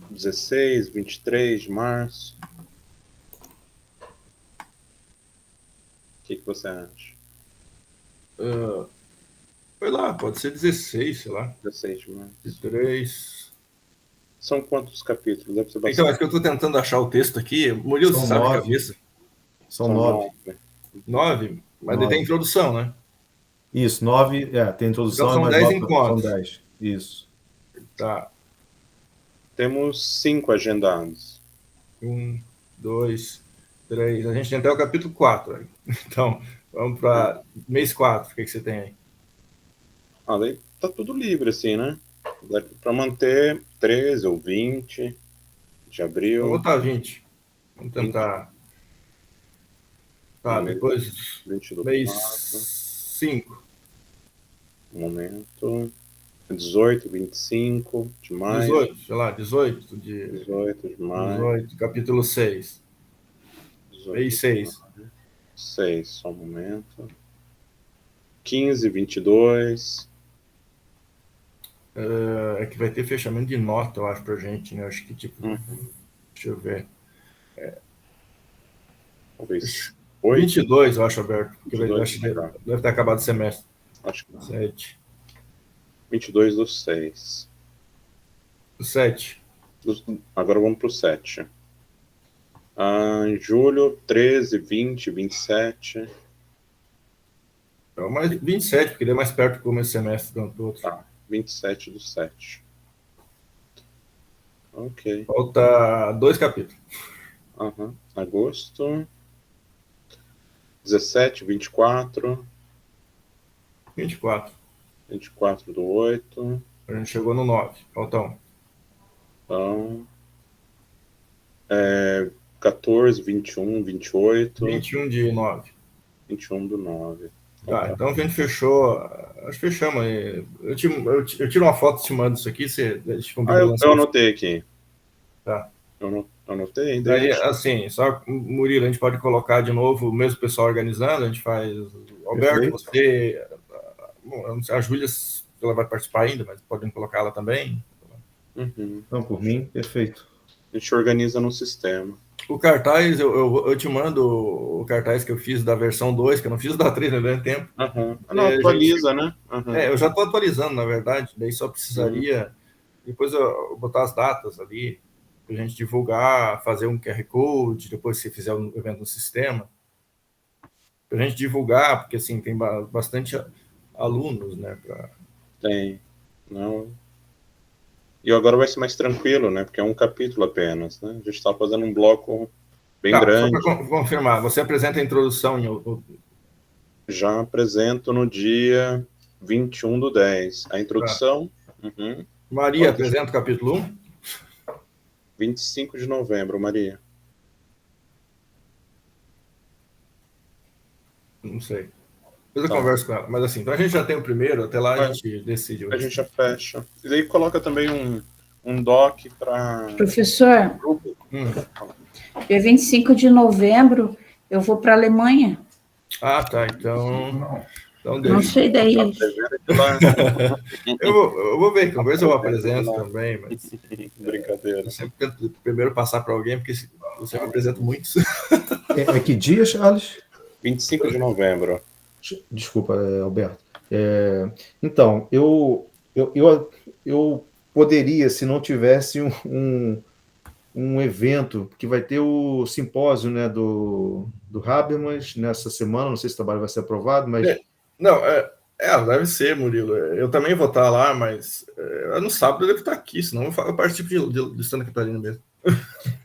16, 23 de março. O que você acha? Foi lá, pode ser 16, sei lá. 16 de março. 23. São quantos capítulos? Deve ser bastante. Então, acho que eu estou tentando achar o texto aqui. Murilo, você sabe de cabeça? São 9. 9? Mas ele tem introdução, né? Isso, 9, tem introdução. Então são 10 encontros. São 10, isso. Tá. Temos 5 agendados. 1, 2, 3. A gente tem até o capítulo 4. Então, vamos para mês 4. O que você tem aí? Daí tá tudo livre, assim, né? Para manter 13 ou 20 de abril. Vamos botar 20. Vamos tentar. Tá, depois 20 do mês 4. 5. Um momento. 18, 25 de maio. 18, sei lá, 18 de maio. 18, capítulo 6. 18, mês 6. 6, só um momento. 15, 22. É que vai ter fechamento de nota, eu acho, pra gente, né? Acho que tipo. Deixa eu ver. Talvez 8? 22, eu acho, Alberto. Porque 22, acho que deve ter acabado o semestre. Acho que não. 7. 22 do 6. O 7. Agora vamos pro 7. Em julho, 13, 20, 27. Mais 27, porque ele é mais perto do começo do semestre do outro. Tá, 27 do 7. Ok. Falta 2 capítulos. Aham. Agosto. 17, 24. 24. 24 do 8. A gente chegou no 9. Falta 1. Então. 14, 21, 28. 21 de 9. 21 do 9. Tá, então a gente fechou. Acho que fechamos aí. Eu tiro uma foto te mando isso aqui. A gente combina Eu lançar. anotei aqui. Tá. Eu anotei. Daí, assim, só, Murilo, a gente pode colocar de novo o mesmo pessoal organizando. A gente faz. Alberto, Perfeito. você. Bom, eu não sei, a Júlia, ela vai participar ainda, mas podem colocar ela também. Uhum. Não, por mim, perfeito. A gente organiza no sistema. O cartaz, eu te mando o cartaz que eu fiz da versão 2, que eu não fiz da 3 no mesmo tempo. Uhum. Não, atualiza, né? Uhum. Eu já estou atualizando, na verdade. Daí só precisaria. Depois eu botar as datas ali, para a gente divulgar, fazer um QR Code, depois se fizer um evento no sistema. Para a gente divulgar, porque assim, tem bastante alunos, né? Tem. Não. E agora vai ser mais tranquilo, né? Porque é um capítulo apenas, né? A gente está fazendo um bloco bem grande. Só para confirmar, você apresenta a introdução Já apresento no dia 21 do 10. A introdução. Uhum. Maria, apresenta o capítulo 1. 25 de novembro, Maria. Não sei. Depois eu converso com ela. Mas assim, então a gente já tem o primeiro, até lá a gente decide. A gente já fecha. E daí coloca também um doc para... Professor, dia 25 de novembro eu vou para a Alemanha. Ah, tá. Então deixa. Não sei daí. Eu vou ver, talvez eu apresento também, mas Brincadeira. eu sempre tento primeiro passar para alguém, porque eu sempre apresento muitos. É que dia, Charles? 25 de novembro. Desculpa, Alberto. Então, eu poderia, se não tivesse um evento, que vai ter o simpósio, né, do Habermas nessa semana, não sei se o trabalho vai ser aprovado, mas... Não, deve ser, Murilo. Eu também vou estar lá, mas no sábado eu devo estar aqui, senão eu participo de Santa Catarina mesmo.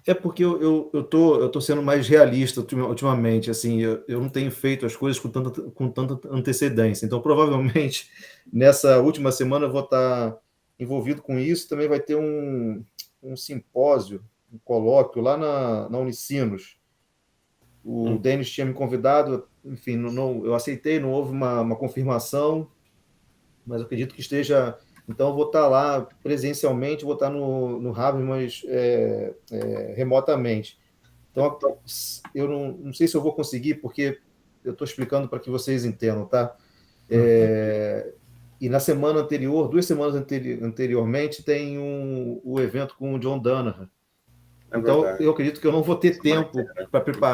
É porque eu tô sendo mais realista ultimamente, assim, eu não tenho feito as coisas com tanta antecedência, então provavelmente nessa última semana eu vou estar envolvido com isso. Também vai ter um simpósio, um colóquio lá na Unicinos. O Denis tinha me convidado, enfim, eu aceitei, não houve uma confirmação, mas eu acredito que esteja... Então, eu vou estar lá presencialmente, vou estar no Habermas remotamente. Então, eu não sei se eu vou conseguir, porque eu estou explicando para que vocês entendam, tá? E na semana anterior, 2 semanas anteriormente, tem o evento com o John Danaher. Então, eu acredito que eu não vou ter tempo para preparar